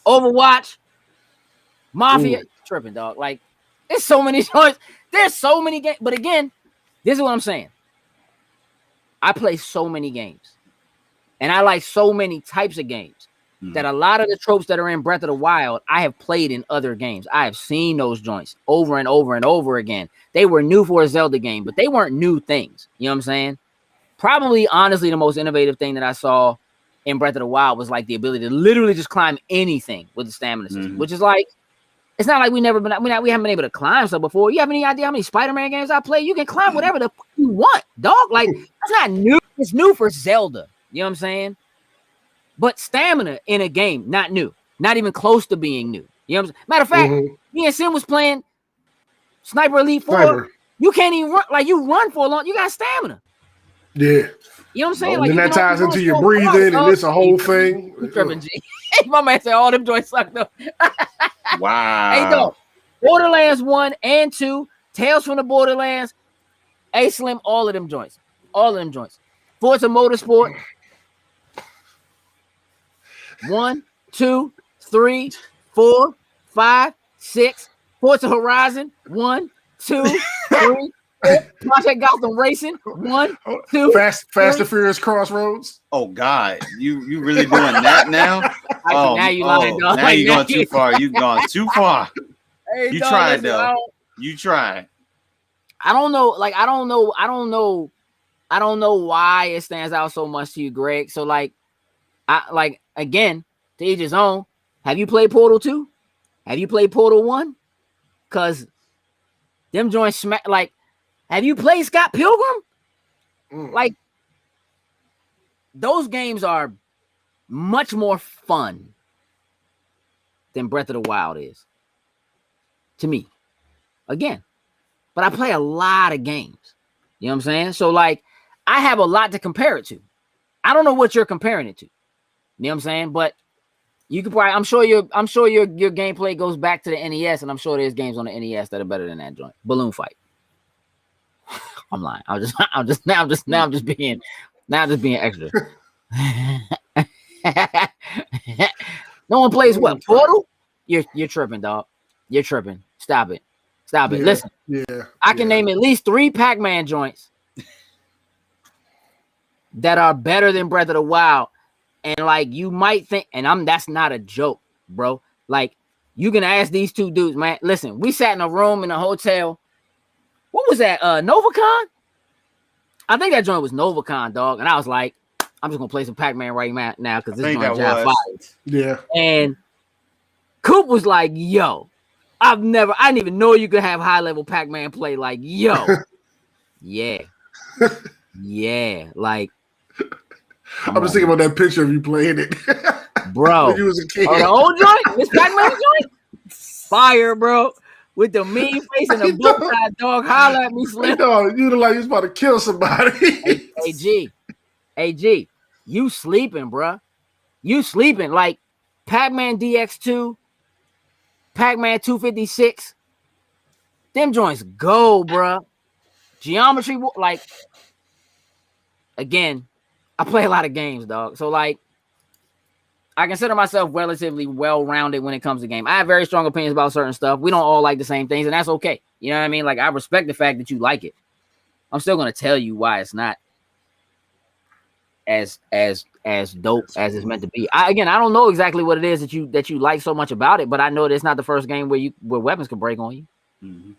Speaker 2: Overwatch, Mafia, tripping, dog. Like, there's so many joints. There's so many games. But again, this is what I'm saying. I play so many games, and I like so many types of games that a lot of the tropes that are in Breath of the Wild, I have played in other games. I have seen those joints over and over and over again. They were new for a Zelda game, but they weren't new things. You know what I'm saying? Probably, honestly, the most innovative thing that I saw in Breath of the Wild was like the ability to literally just climb anything with the stamina system, which is like, it's not like we haven't been able to climb stuff before. You have any idea how many Spider-Man games I play? You can climb whatever the fuck you want, dog. Like, that's not new. It's new for Zelda. You know what I'm saying? But stamina in a game, not new. Not even close to being new. You know what I'm saying? Matter of fact, me and Sim was playing Sniper Elite 4. You can't even run. Like, you run for a long, you got stamina.
Speaker 1: Yeah.
Speaker 2: You know what I'm saying?
Speaker 1: Like, then that ties into your breathing, and it's a whole thing.
Speaker 2: My man said all them joints suck though.
Speaker 3: Wow.
Speaker 2: Hey, dog. Borderlands 1 and 2, Tales from the Borderlands, Slim, all of them joints. All of them joints. Forza Motorsport. 1, 2, 3, 4, 5, 6. Forza Horizon. 1, 2, 3, 4. Project Gotham Racing. 1, 2.
Speaker 1: Fast and Furious Crossroads.
Speaker 3: Oh God, you really doing that now?
Speaker 2: Now you lying, dog.
Speaker 3: Now you're going too far. You've gone too far.
Speaker 2: Hey,
Speaker 3: you
Speaker 2: dog,
Speaker 3: tried though. You tried.
Speaker 2: I don't know. Like, I don't know why it stands out so much to you, Greg. So again, to each his own. Have you played Portal 2? Have you played Portal 1? Cause them joints smack. Like, have you played Scott Pilgrim? Like, those games are much more fun than Breath of the Wild is to me. Again, but I play a lot of games. You know what I'm saying? So, like, I have a lot to compare it to. I don't know what you're comparing it to. You know what I'm saying? But you could probably, I'm sure your gameplay goes back to the NES, and I'm sure there's games on the NES that are better than that joint. Balloon Fight. I'm lying. I'm just being extra. No one plays what? Portal? You're tripping, dog. You're tripping. Stop it. Listen. I can name at least 3 Pac-Man joints that are better than Breath of the Wild. And like, you might think, and that's not a joke, bro. Like, you can ask these two dudes, man. Listen, we sat in a room in a hotel. What was that? Novacon? I think that joint was Novacon, dog. And I was like, I'm just gonna play some Pac-Man right now because this joint fire.
Speaker 1: Yeah.
Speaker 2: And Coop was like, yo, I didn't even know you could have high-level Pac-Man play. Like, yo. Yeah. Yeah. Like,
Speaker 1: I'm just thinking about that picture of you playing it.
Speaker 2: Bro.
Speaker 1: When you was a kid.
Speaker 2: Oh, the old joint? This Pac-Man joint? Fire, bro. With the mean face and the book side, dog. Holla at me, Slim.
Speaker 1: Dog, you look like you was about to kill somebody.
Speaker 2: Hey, G. You sleeping, bro. You sleeping. Like, Pac-Man DX2, Pac-Man 256. Them joints go, bro. Geometry, like, again, I play a lot of games, dog. So, like, I consider myself relatively well-rounded when it comes to game. I have very strong opinions about certain stuff. We don't all like the same things, and that's okay. You know what I mean? Like, I respect the fact that you like it. I'm still going to tell you why it's not as dope as it's meant to be. I don't know exactly what it is that you like so much about it, but I know that it's not the first game where weapons can break on you. Mm-hmm.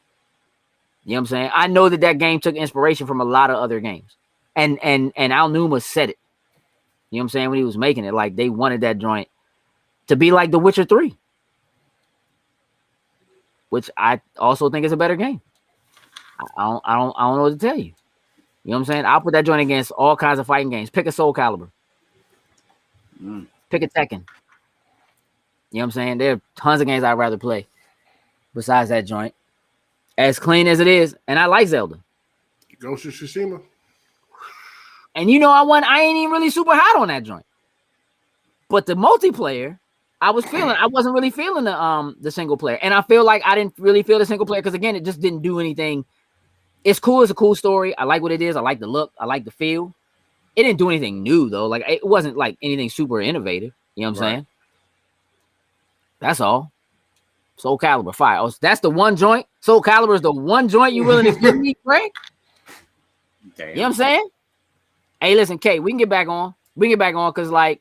Speaker 2: You know what I'm saying? I know that game took inspiration from a lot of other games, and Al Numa said it. You You know what I'm saying? When he was making it, like they wanted that joint to be like The Witcher 3, which I also think is a better game. I don't know what to tell you. You know what I'm saying? I'll put that joint against all kinds of fighting games. Pick a Soul Calibur. Pick a Tekken. You know what I'm saying? There are tons of games I'd rather play besides that joint. As clean as it is, and I like Zelda.
Speaker 1: Ghost of Tsushima.
Speaker 2: And you know, I ain't even really super hot on that joint. But the multiplayer, I wasn't really feeling the single player. And I feel like I didn't really feel the single player because again, it just didn't do anything. It's cool, it's a cool story. I like what it is. I like the look, I like the feel. It didn't do anything new though. Like it wasn't like anything super innovative. You know what I'm saying? That's all. Soul Calibur, fire. Oh, that's the one joint. Soul Calibur is the one joint you willing to give me, Frank?
Speaker 3: Damn.
Speaker 2: You know what I'm saying? Hey, listen, Kay, we can get back on. We can get back on because like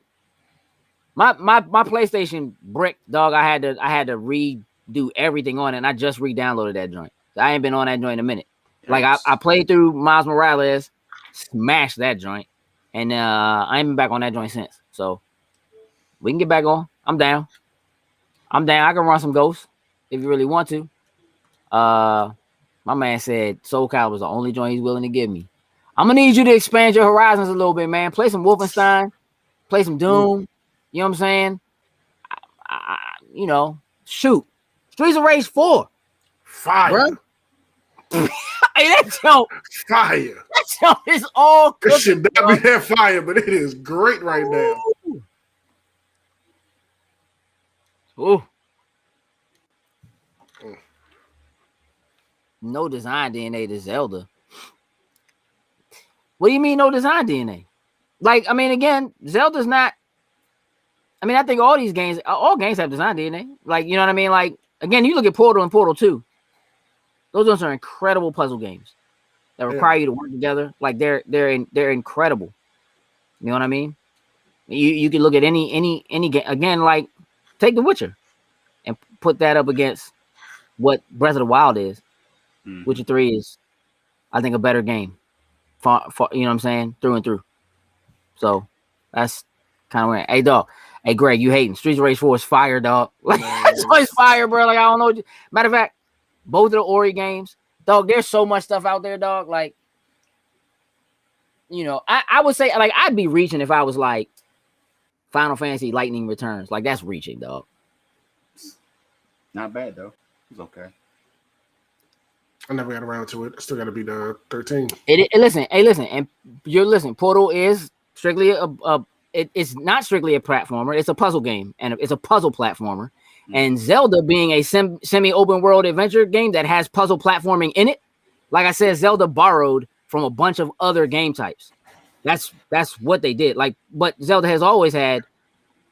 Speaker 2: my PlayStation brick, dog. I had to redo everything on it, and I just re-downloaded that joint. I ain't been on that joint in a minute. Like I played through Miles Morales, smashed that joint, and I ain't been back on that joint since. So we can get back on. I'm down. I can run some Ghosts if you really want to. My man said Soul Calibur is the only joint he's willing to give me. I'm gonna need you to expand your horizons a little bit, man. Play some Wolfenstein, play some Doom. You know what I'm saying? You know, shoot. Streets of Rage 4.
Speaker 1: Fire.
Speaker 2: Bro. Hey, that joke.
Speaker 1: Fire.
Speaker 2: That joke is all cooking.
Speaker 1: This should not be that fire, but it is great right now.
Speaker 2: Ooh. No design DNA to Zelda. What do you mean no design DNA? Like, I mean, again, Zelda's not. I mean, I think all games have design DNA. Like, you know what I mean? Like, again, you look at Portal and Portal 2. Those ones are incredible puzzle games that require you to work together. Like, they're incredible. You know what I mean? You can look at any game. Again, like, take The Witcher and put that up against what Breath of the Wild is. Witcher 3 is, I think, a better game. You know what I'm saying? Through and through. So that's kind of weird. Hey, dog. Hey, Greg, you hating. Streets of Rage 4 is fire, dog. Like, that's always fire, bro. Like, I don't know. Matter of fact, both of the Ori games, dog, there's so much stuff out there, dog. Like, you know, I would say, like, I'd be reaching if I was like Final Fantasy Lightning Returns. Like, that's reaching, dog.
Speaker 3: Not bad, though. It's okay.
Speaker 1: I never got around to it. I still got to be the 13.
Speaker 2: Listen, and you're listening. Portal is strictly it's not strictly a platformer. It's a puzzle game, and it's a puzzle platformer. And Zelda being a semi-open world adventure game that has puzzle platforming in it, like I said, Zelda borrowed from a bunch of other game types. That's what they did. Like, but Zelda has always had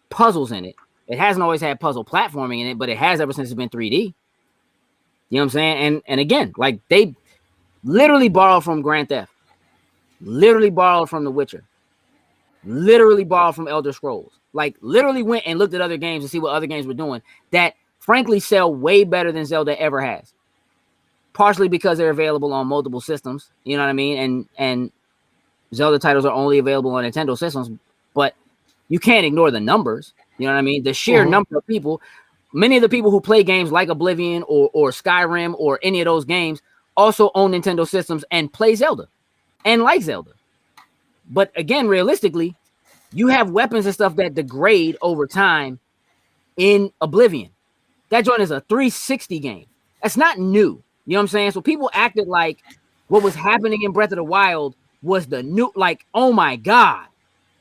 Speaker 2: puzzles in it. It hasn't always had puzzle platforming in it, but it has ever since it's been 3D. You know what I'm saying? And again, like they literally borrowed from Grand Theft, literally borrowed from The Witcher, literally borrowed from Elder Scrolls. Like literally went and looked at other games to see what other games were doing that frankly sell way better than Zelda ever has. Partially because they're available on multiple systems, you know what I mean? And Zelda titles are only available on Nintendo systems, but you can't ignore the numbers. You know what I mean? The sheer number of people. Many of the people who play games like Oblivion or Skyrim or any of those games also own Nintendo systems and play Zelda and like Zelda. But again, realistically, you have weapons and stuff that degrade over time in Oblivion. That joint is a 360 game. That's not new. You know what I'm saying? So people acted like what was happening in Breath of the Wild was the new, like, oh my God,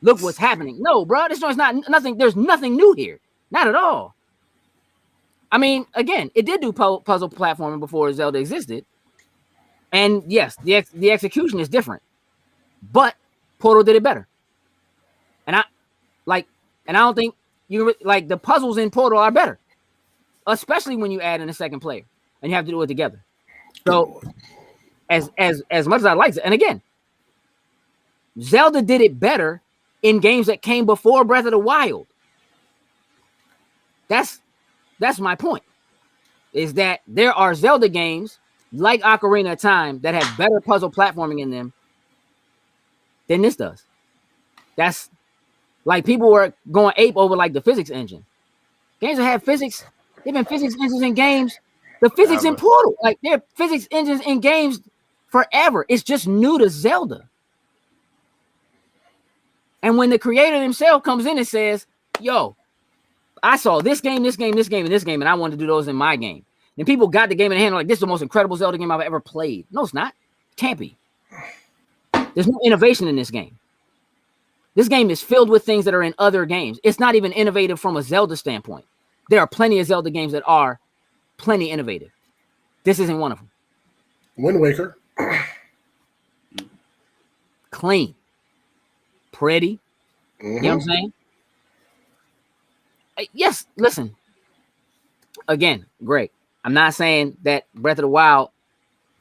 Speaker 2: look what's happening. No, bro, this joint's not nothing. There's nothing new here. Not at all. I mean, again, it did do puzzle platforming before Zelda existed. And yes, the execution is different. But Portal did it better. And I don't think you like the puzzles in Portal are better. Especially when you add in a second player and you have to do it together. So as much as I like it, and again, Zelda did it better in games that came before Breath of the Wild. That's my point, is that there are Zelda games like Ocarina of Time that have better puzzle platforming in them than this does. That's Like people were going ape over like the physics engine. Games that have physics, they've been physics engines in games. The physics in Portal, like there are physics engines in games forever. It's just new to Zelda. And when the creator himself comes in and says, yo, I saw this game, this game, this game, and this game, and I wanted to do those in my game. And people got the game in hand like, this is the most incredible Zelda game I've ever played. No, it's not. It can't be. There's no innovation in this game. This game is filled with things that are in other games. It's not even innovative from a Zelda standpoint. There are plenty of Zelda games that are plenty innovative. This isn't one of them.
Speaker 1: Wind Waker.
Speaker 2: Clean. Pretty. You know what I'm saying? Yes, listen. Again, great. I'm not saying that Breath of the Wild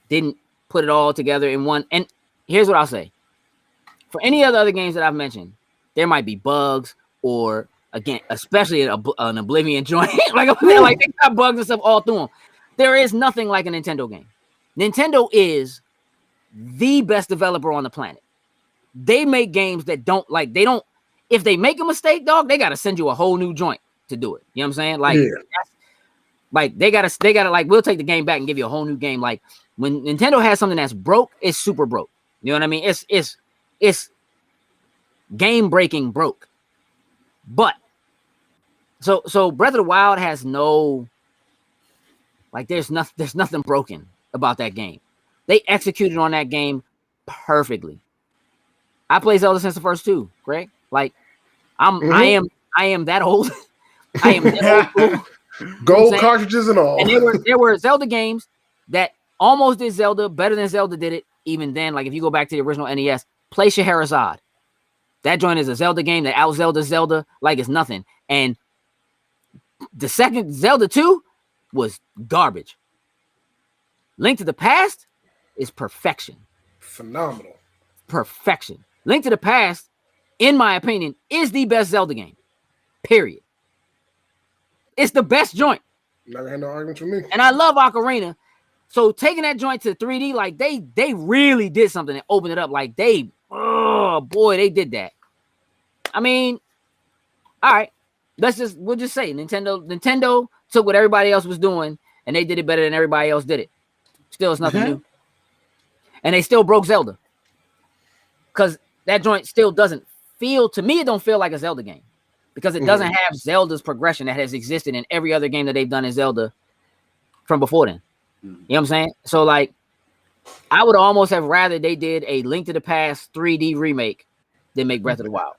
Speaker 2: didn't put it all together in one. And here's what I'll say. For any of the other games that I've mentioned, there might be bugs or, again, especially an Oblivion joint. like they got bugs and stuff all through them. There is nothing like a Nintendo game. Nintendo is the best developer on the planet. They make games that if they make a mistake, dog, they got to send you a whole new joint to do it. You know what I'm saying? Like they gotta like, we'll take the game back and give you a whole new game. Like when Nintendo has something that's broke, it's super broke. You know what I mean? It's game breaking broke. But so Breath of the Wild has no, like, there's nothing broken about that game. They executed on that game perfectly. I played Zelda since the first two, Greg. Like I am that old. I am that old.
Speaker 1: Gold cartridges and all.
Speaker 2: And there were Zelda games that almost did Zelda better than Zelda did it. Even then, like if you go back to the original NES, play Scheherazade. That joint is a Zelda game that out Zelda like it's nothing. And the second Zelda 2 was garbage. Link to the Past is perfection.
Speaker 1: Phenomenal.
Speaker 2: Perfection. Link to the Past, in my opinion, is the best Zelda game. Period. It's the best joint.
Speaker 1: Never had no arguments with me.
Speaker 2: And I love Ocarina. So taking that joint to 3D, like they really did something and opened it up. Like they did that. I mean, all right. We'll just say Nintendo took what everybody else was doing and they did it better than everybody else did it. Still, it's nothing new. And they still broke Zelda. Because that joint still doesn't feel, to me, it don't feel like a Zelda game. Because it doesn't have Zelda's progression that has existed in every other game that they've done in Zelda from before then. You know what I'm saying? So, like, I would almost have rather they did a Link to the Past 3D remake than make Breath of the Wild.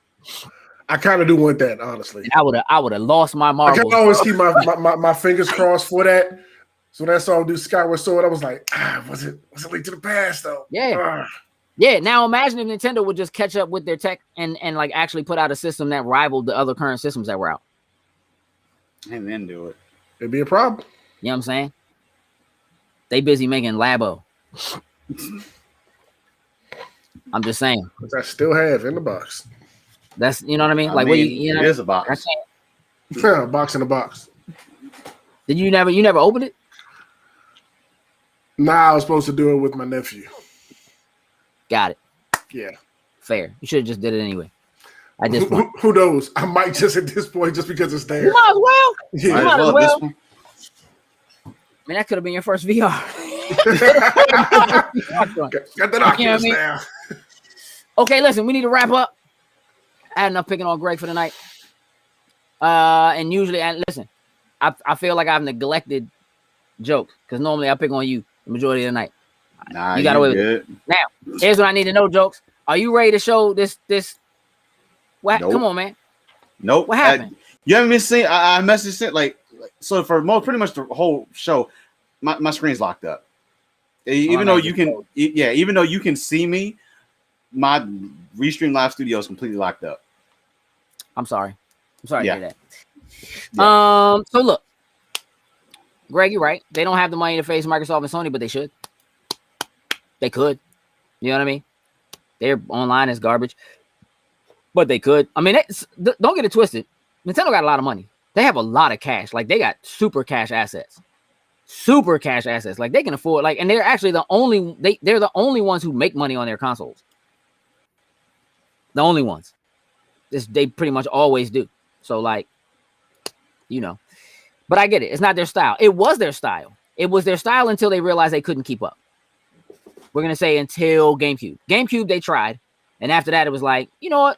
Speaker 1: I kind of do want that, honestly.
Speaker 2: And I would have lost my marbles.
Speaker 1: I can always keep my fingers crossed for that. So that song do Skyward Sword, I was like, was it Link to the Past though?
Speaker 2: Yeah. Yeah. Now imagine if Nintendo would just catch up with their tech and like actually put out a system that rivaled the other current systems that were out.
Speaker 3: And then do it.
Speaker 1: It'd be a problem.
Speaker 2: You know what I'm saying? They busy making Labo. I'm just saying.
Speaker 1: Which I still have in the box.
Speaker 2: That's, you know what I mean? Like,
Speaker 3: it is a box.
Speaker 1: A box in a box.
Speaker 2: Did you never open it?
Speaker 1: Nah, I was supposed to do it with my nephew.
Speaker 2: Got it.
Speaker 1: Yeah.
Speaker 2: Fair. You should have just did it anyway. At this point.
Speaker 1: Who knows? I might just at this point just because it's there.
Speaker 2: You might as well.
Speaker 1: Yeah.
Speaker 2: You might as well. Man, that could have been your first VR.
Speaker 1: Got that Oculus now.
Speaker 2: Okay, listen, we need to wrap up. I had enough picking on Greg for the night. And usually, listen, I feel like I've neglected jokes because normally I pick on you the majority of the night.
Speaker 3: Nah,
Speaker 2: you got away with it. Now, here's what I need to know, jokes. Are you ready to show this? What? Nope. Come on, man.
Speaker 3: Nope.
Speaker 2: What happened?
Speaker 3: You haven't been seeing. I messaged it like so for pretty much the whole show. My screen's locked up. Even though you can see me, my Restream Live Studio is completely locked up.
Speaker 2: I'm sorry to hear that. Yeah. So look, Greg, you're right. They don't have the money to face Microsoft and Sony, but they should. They could. You know what I mean? Their online is garbage, but they could. I mean, don't get it twisted. Nintendo got a lot of money. They have a lot of cash. Like they got super cash assets. Like they can afford. Like, and they're actually they're the only ones who make money on their consoles. The only ones. they pretty much always do. So like, you know, but I get it. It's not their style. It was their style. It was their style until they realized they couldn't keep up. We're going to say until GameCube. GameCube, they tried. And after that, it was like, you know what?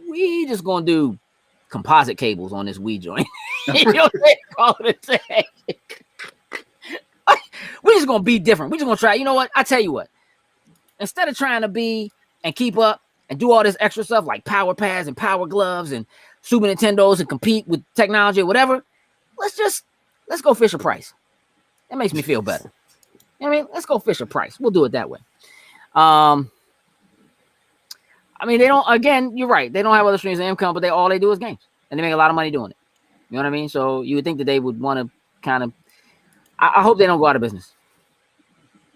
Speaker 2: We just going to do composite cables on this Wii joint. You know what they call it today? We're just going to be different. We're just going to try. You know what? I tell you what. Instead of trying to be and keep up and do all this extra stuff like power pads and power gloves and Super Nintendos and compete with technology or whatever, let's go Fisher Price. That makes me feel better. I mean, let's go Fisher Price. We'll do it that way. I mean, they don't, again, you're right. They don't have other streams of income, but all they do is games. And they make a lot of money doing it. You know what I mean? So you would think that they would want to kind of, I hope they don't go out of business.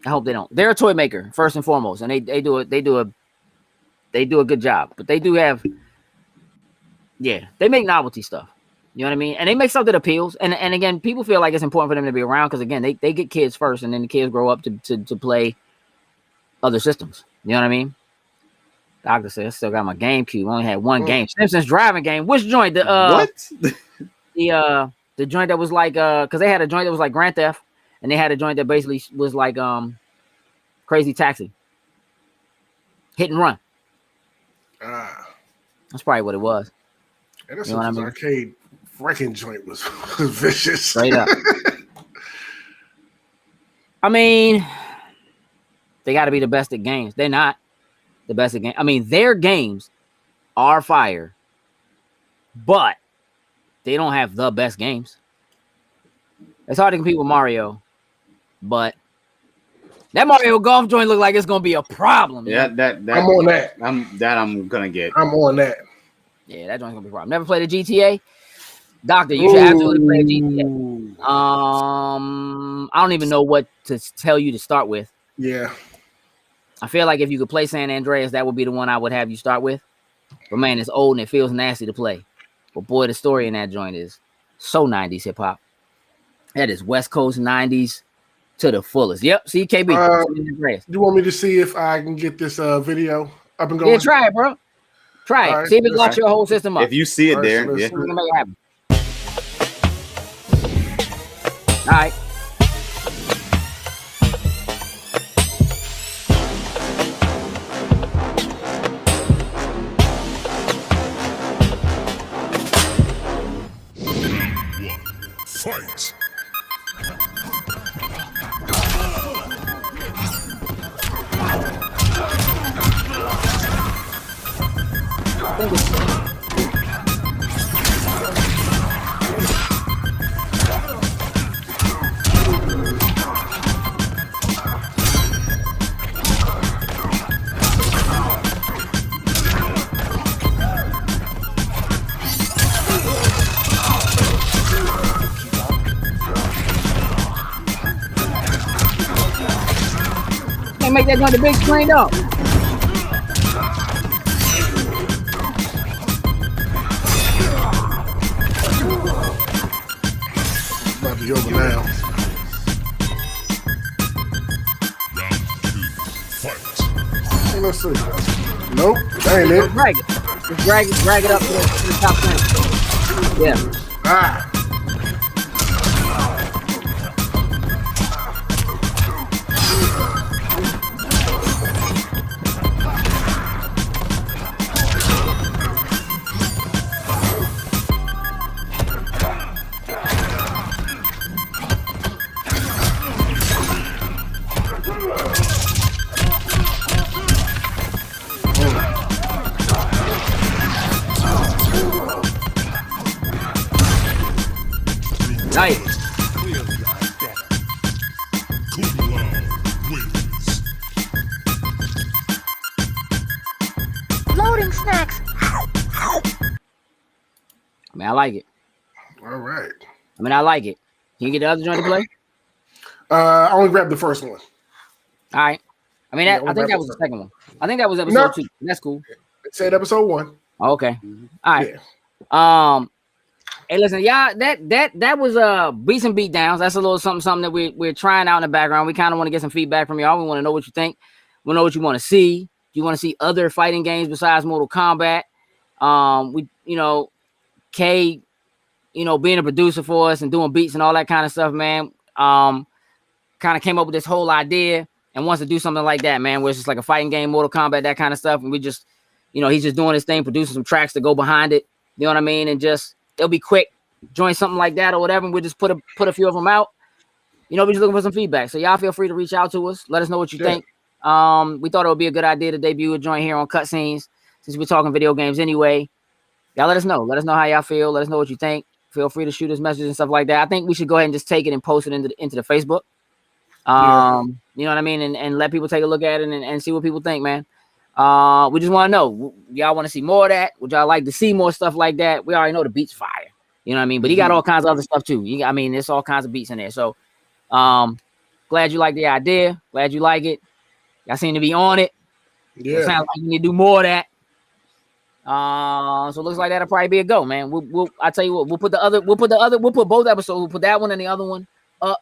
Speaker 2: I hope they don't. They're a toy maker, first and foremost. And they do a good job. But they do have, they make novelty stuff. You know what I mean? And they make stuff that appeals. And again, people feel like it's important for them to be around because, again, they get kids first, and then the kids grow up to play other systems. You know what I mean? Doctor said, I still got my GameCube. I only had one game. Simpsons driving game. Which joint? What? the joint that was like, because they had a joint that was like Grand Theft, and they had a joint that basically was like Crazy Taxi. Hit and run. That's probably what it was.
Speaker 1: And that's an arcade wrecking joint was vicious.
Speaker 2: Straight up. I mean, they got to be the best at games. They're not the best at games. I mean, their games are fire, but they don't have the best games. It's hard to compete with Mario, but that Mario Golf joint look like it's gonna be a problem.
Speaker 3: Yeah, that
Speaker 1: I'm on that.
Speaker 3: I'm gonna get.
Speaker 1: I'm on that.
Speaker 2: Yeah, that joint's gonna be a problem. Never played a GTA? Doctor, you should absolutely play a GTA. I don't even know what to tell you to start with.
Speaker 1: Yeah.
Speaker 2: I feel like if you could play San Andreas, that would be the one I would have you start with. But man, it's old and it feels nasty to play. But boy, the story in that joint is so 90s hip hop. That is West Coast 90s to the fullest. Yep, CKB.
Speaker 1: You want me to see if I can get this video up and going?
Speaker 2: Yeah, try it, bro. Try it.
Speaker 1: Right,
Speaker 2: see if it locks your whole system up.
Speaker 3: If you see it there,
Speaker 2: so we can make it happen. All right.
Speaker 4: Fight!
Speaker 2: Can't make that joint a big screen up.
Speaker 1: About to be over now. Hey, let's see. Nope, that ain't it.
Speaker 2: Drag it. Just drag it up to the top screen. Yeah. Nice.
Speaker 5: Loading snacks.
Speaker 2: I mean, I like it.
Speaker 1: All right.
Speaker 2: I like it. Can you get the other joint to play?
Speaker 1: I only grabbed the first one.
Speaker 2: All right. I mean, I think that was the second one. I think that was episode 2. That's cool.
Speaker 1: It said episode 1.
Speaker 2: Okay. All right.
Speaker 1: Yeah.
Speaker 2: Hey, listen, y'all. That was beats and beat downs. That's a little something that we're trying out in the background. We kind of want to get some feedback from y'all. We want to know what you think. We know what you want to see. Do you want to see other fighting games besides Mortal Kombat? We, Kay, being a producer for us and doing beats and all that kind of stuff, man. Kind of came up with this whole idea and wants to do something like that, man, where it's just like a fighting game, Mortal Kombat, that kind of stuff. And we just, he's just doing his thing, producing some tracks to go behind it. You know what I mean? And just, it'll be quick. Join something like that or whatever. And we'll just put a few of them out. We're just looking for some feedback. So y'all feel free to reach out to us. Let us know what you think. We thought it would be a good idea to debut a joint here on Cutscenes since we're talking video games anyway. Y'all let us know. Let us know how y'all feel. Let us know what you think. Feel free to shoot us messages and stuff like that. I think we should go ahead and just take it and post it into the Facebook. You know what I mean? And let people take a look at it and see what people think, man. We just want to know, y'all want to see more of that? Would y'all like to see more stuff like that? We already know the beat's fire. You know what I mean? But he got all kinds of other stuff too. There's all kinds of beats in there. So glad you like the idea. Glad you like it. Y'all seem to be on it.
Speaker 1: Yeah.
Speaker 2: It sounds like you need to do more of that. So it looks like that'll probably be a go, man. I tell you what, we'll put both episodes. We'll put that one and the other one up.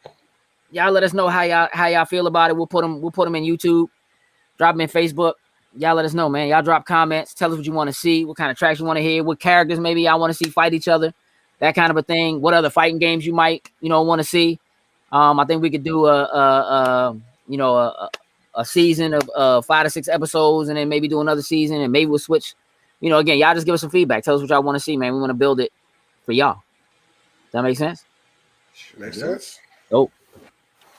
Speaker 2: Y'all let us know how y'all feel about it. We'll put them in YouTube, drop them in Facebook. Y'all let us know, man. Y'all drop comments. Tell us what you want to see, what kind of tracks you want to hear, what characters maybe y'all want to see fight each other, that kind of a thing. What other fighting games you might, want to see. I think we could do a season of 5 to 6 episodes, and then maybe do another season, and maybe we'll switch. Again, y'all just give us some feedback. Tell us what y'all want to see, man. We want to build it for y'all. Does that make sense?
Speaker 1: Makes sense.
Speaker 2: Oh.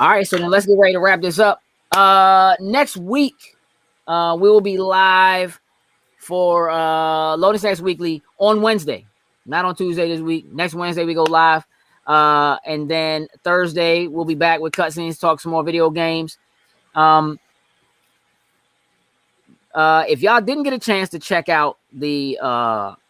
Speaker 2: All right, so then let's get ready to wrap this up. Next week, we will be live for Loading Stacks Weekly on Wednesday, not on Tuesday this week. Next Wednesday, we go live. And then Thursday, we'll be back with Cutscenes, talk some more video games. If y'all didn't get a chance to check out the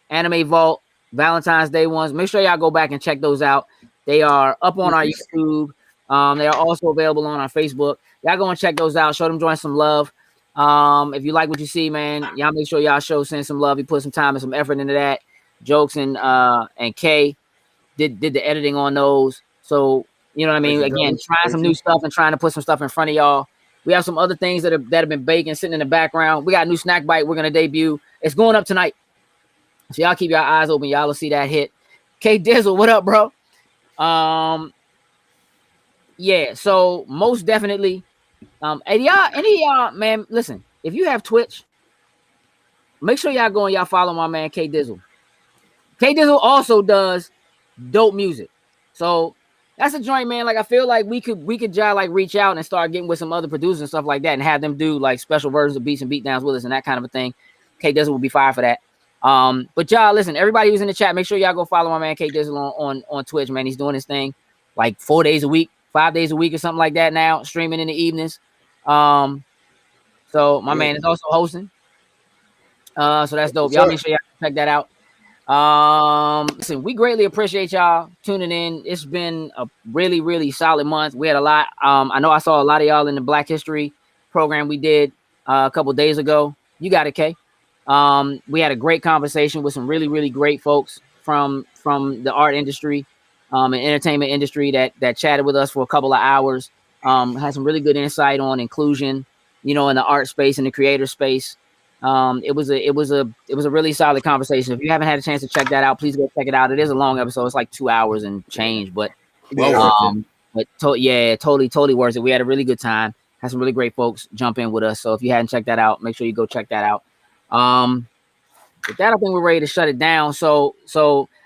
Speaker 2: Anime Vault Valentine's Day ones, make sure y'all go back and check those out. They are up on our YouTube. They are also available on our Facebook. Y'all go and check those out. Show them join some love. If you like what you see, man, y'all make sure y'all send some love. You put some time and some effort into that. Jokes and Kay did the editing on those. So, you know what I mean? Again, trying some new stuff and trying to put some stuff in front of y'all. We have some other things that have been baking, sitting in the background. We got a new snack bite we're going to debut. It's going up tonight. So y'all keep your eyes open. Y'all will see that hit. K Dizzle, what up, bro? Yeah, so most definitely. Any of y'all, man, listen, if you have Twitch, make sure y'all go and y'all follow my man K Dizzle. K Dizzle also does dope music. So that's a joint, man. Like, I feel like we could just like reach out and start getting with some other producers and stuff like that and have them do like special versions of beats and beatdowns with us and that kind of a thing. K Dizzle will be fire for that. But y'all, listen, everybody who's in the chat, make sure y'all go follow my man K Dizzle on Twitch, man. He's doing his thing like 4 days a week, 5 days a week or something like that now, streaming in the evenings. So my man is also hosting. So that's dope. Y'all make sure y'all check that out. Listen, we greatly appreciate y'all tuning in. It's been a really, really solid month. We had a lot. I know I saw a lot of y'all in the Black History program we did a couple days ago. You got it, Kay. We had a great conversation with some really, really great folks from the art industry, and entertainment industry that chatted with us for a couple of hours. Had some really good insight on inclusion, in the art space and the creator space. It was a really solid conversation. If you haven't had a chance to check that out, please go check it out. It is a long episode. It's like 2 hours and change, but totally worth it. We had a really good time. Had some really great folks jump in with us. So if you hadn't checked that out, make sure you go check that out. With that, I think we're ready to shut it down. So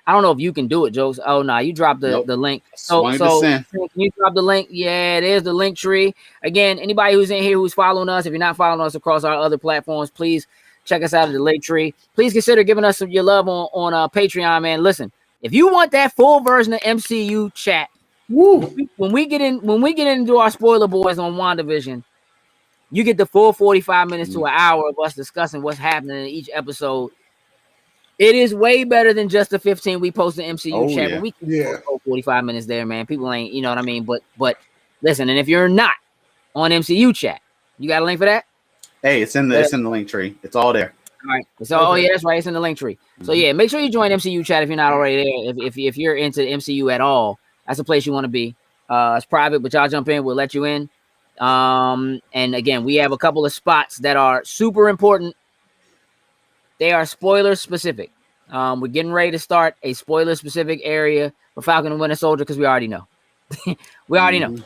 Speaker 2: I don't know if you can do it, Jokes. Oh no, you dropped the link. So can you drop the link? Yeah, there's the link tree. Again, anybody who's in here who's following us, if you're not following us across our other platforms, please check us out at the link tree. Please consider giving us your love on Patreon, man. Listen, if you want that full version of MCU chat, when we get into our spoiler boys on WandaVision, you get the full 45 minutes to an hour of us discussing what's happening in each episode. It is way better than just the 15 we post in MCU chat.
Speaker 1: Yeah.
Speaker 2: But we can go 45 minutes there, man. People ain't, you know what I mean? But listen, and if you're not on MCU chat, you got a link for that?
Speaker 3: Hey, it's in the link tree. It's all there.
Speaker 2: All right. So oh yeah, that's right. It's in the link tree. So yeah, make sure you join MCU chat if you're not already there. If you're into MCU at all, that's a place you want to be. It's private, but y'all jump in, we'll let you in. And again, we have a couple of spots that are super important they are spoiler specific. We're getting ready to start a spoiler specific area for Falcon and Winter Soldier because we already know. We already know.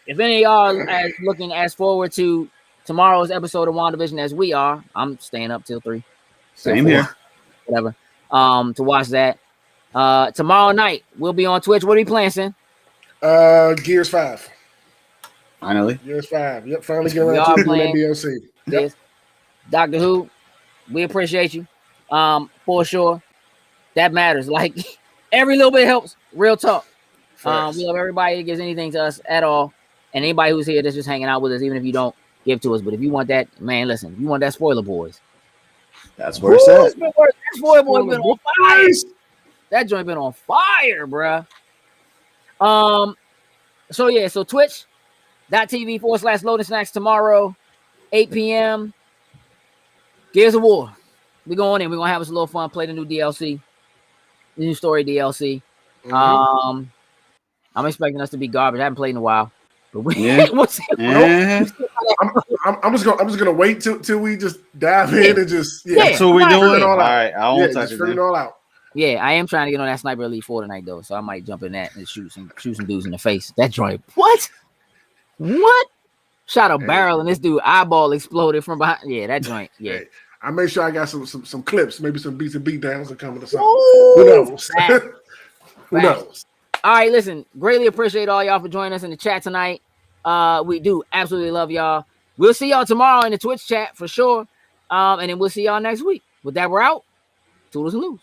Speaker 2: If any of y'all are looking as forward to tomorrow's episode of WandaVision as we are, I'm staying up till 3.
Speaker 3: Same here.
Speaker 2: Whatever. To watch that. Tomorrow night we'll be on Twitch. What are we playing, Sin?
Speaker 1: Gears 5.
Speaker 3: Finally.
Speaker 1: Gears 5. Yep, finally getting around to doing that DLC.
Speaker 2: Yes. Doctor Who, we appreciate you. For sure. That matters. Like every little bit helps. Real talk. We love everybody that gives anything to us at all. And anybody who's here that's just hanging out with us, even if you don't give to us. But if you want that, man, listen, if you want that Spoiler Boys.
Speaker 3: That's where it's at.
Speaker 2: That Spoiler Boy been on fire. That joint been on fire, bruh. So twitch.tv/Loading Snacks tomorrow, 8 p.m. Gears of War. We're going in. We're gonna have us a little fun, play the new DLC, the new story DLC. I'm expecting us to be garbage. I haven't played in a while. But we'll see.
Speaker 1: I'm just gonna wait till we just dive in and just
Speaker 3: That's what we're doing. All right, I won't touch
Speaker 1: it all out.
Speaker 2: Yeah, I am trying to get on that Sniper Elite 4 tonight though, so I might jump in that and shoot some dudes in the face. That joint, what? Shot a barrel and this dude eyeball exploded from behind. Yeah, that joint. Yeah,
Speaker 1: hey, I made sure I got some clips, maybe some beats and beat downs are coming or something.
Speaker 2: Ooh,
Speaker 1: who knows? Who knows?
Speaker 2: All right, listen, greatly appreciate all y'all for joining us in the chat tonight. We do absolutely love y'all. We'll see y'all tomorrow in the Twitch chat for sure. And then we'll see y'all next week. With that, we're out. Toodles and loose.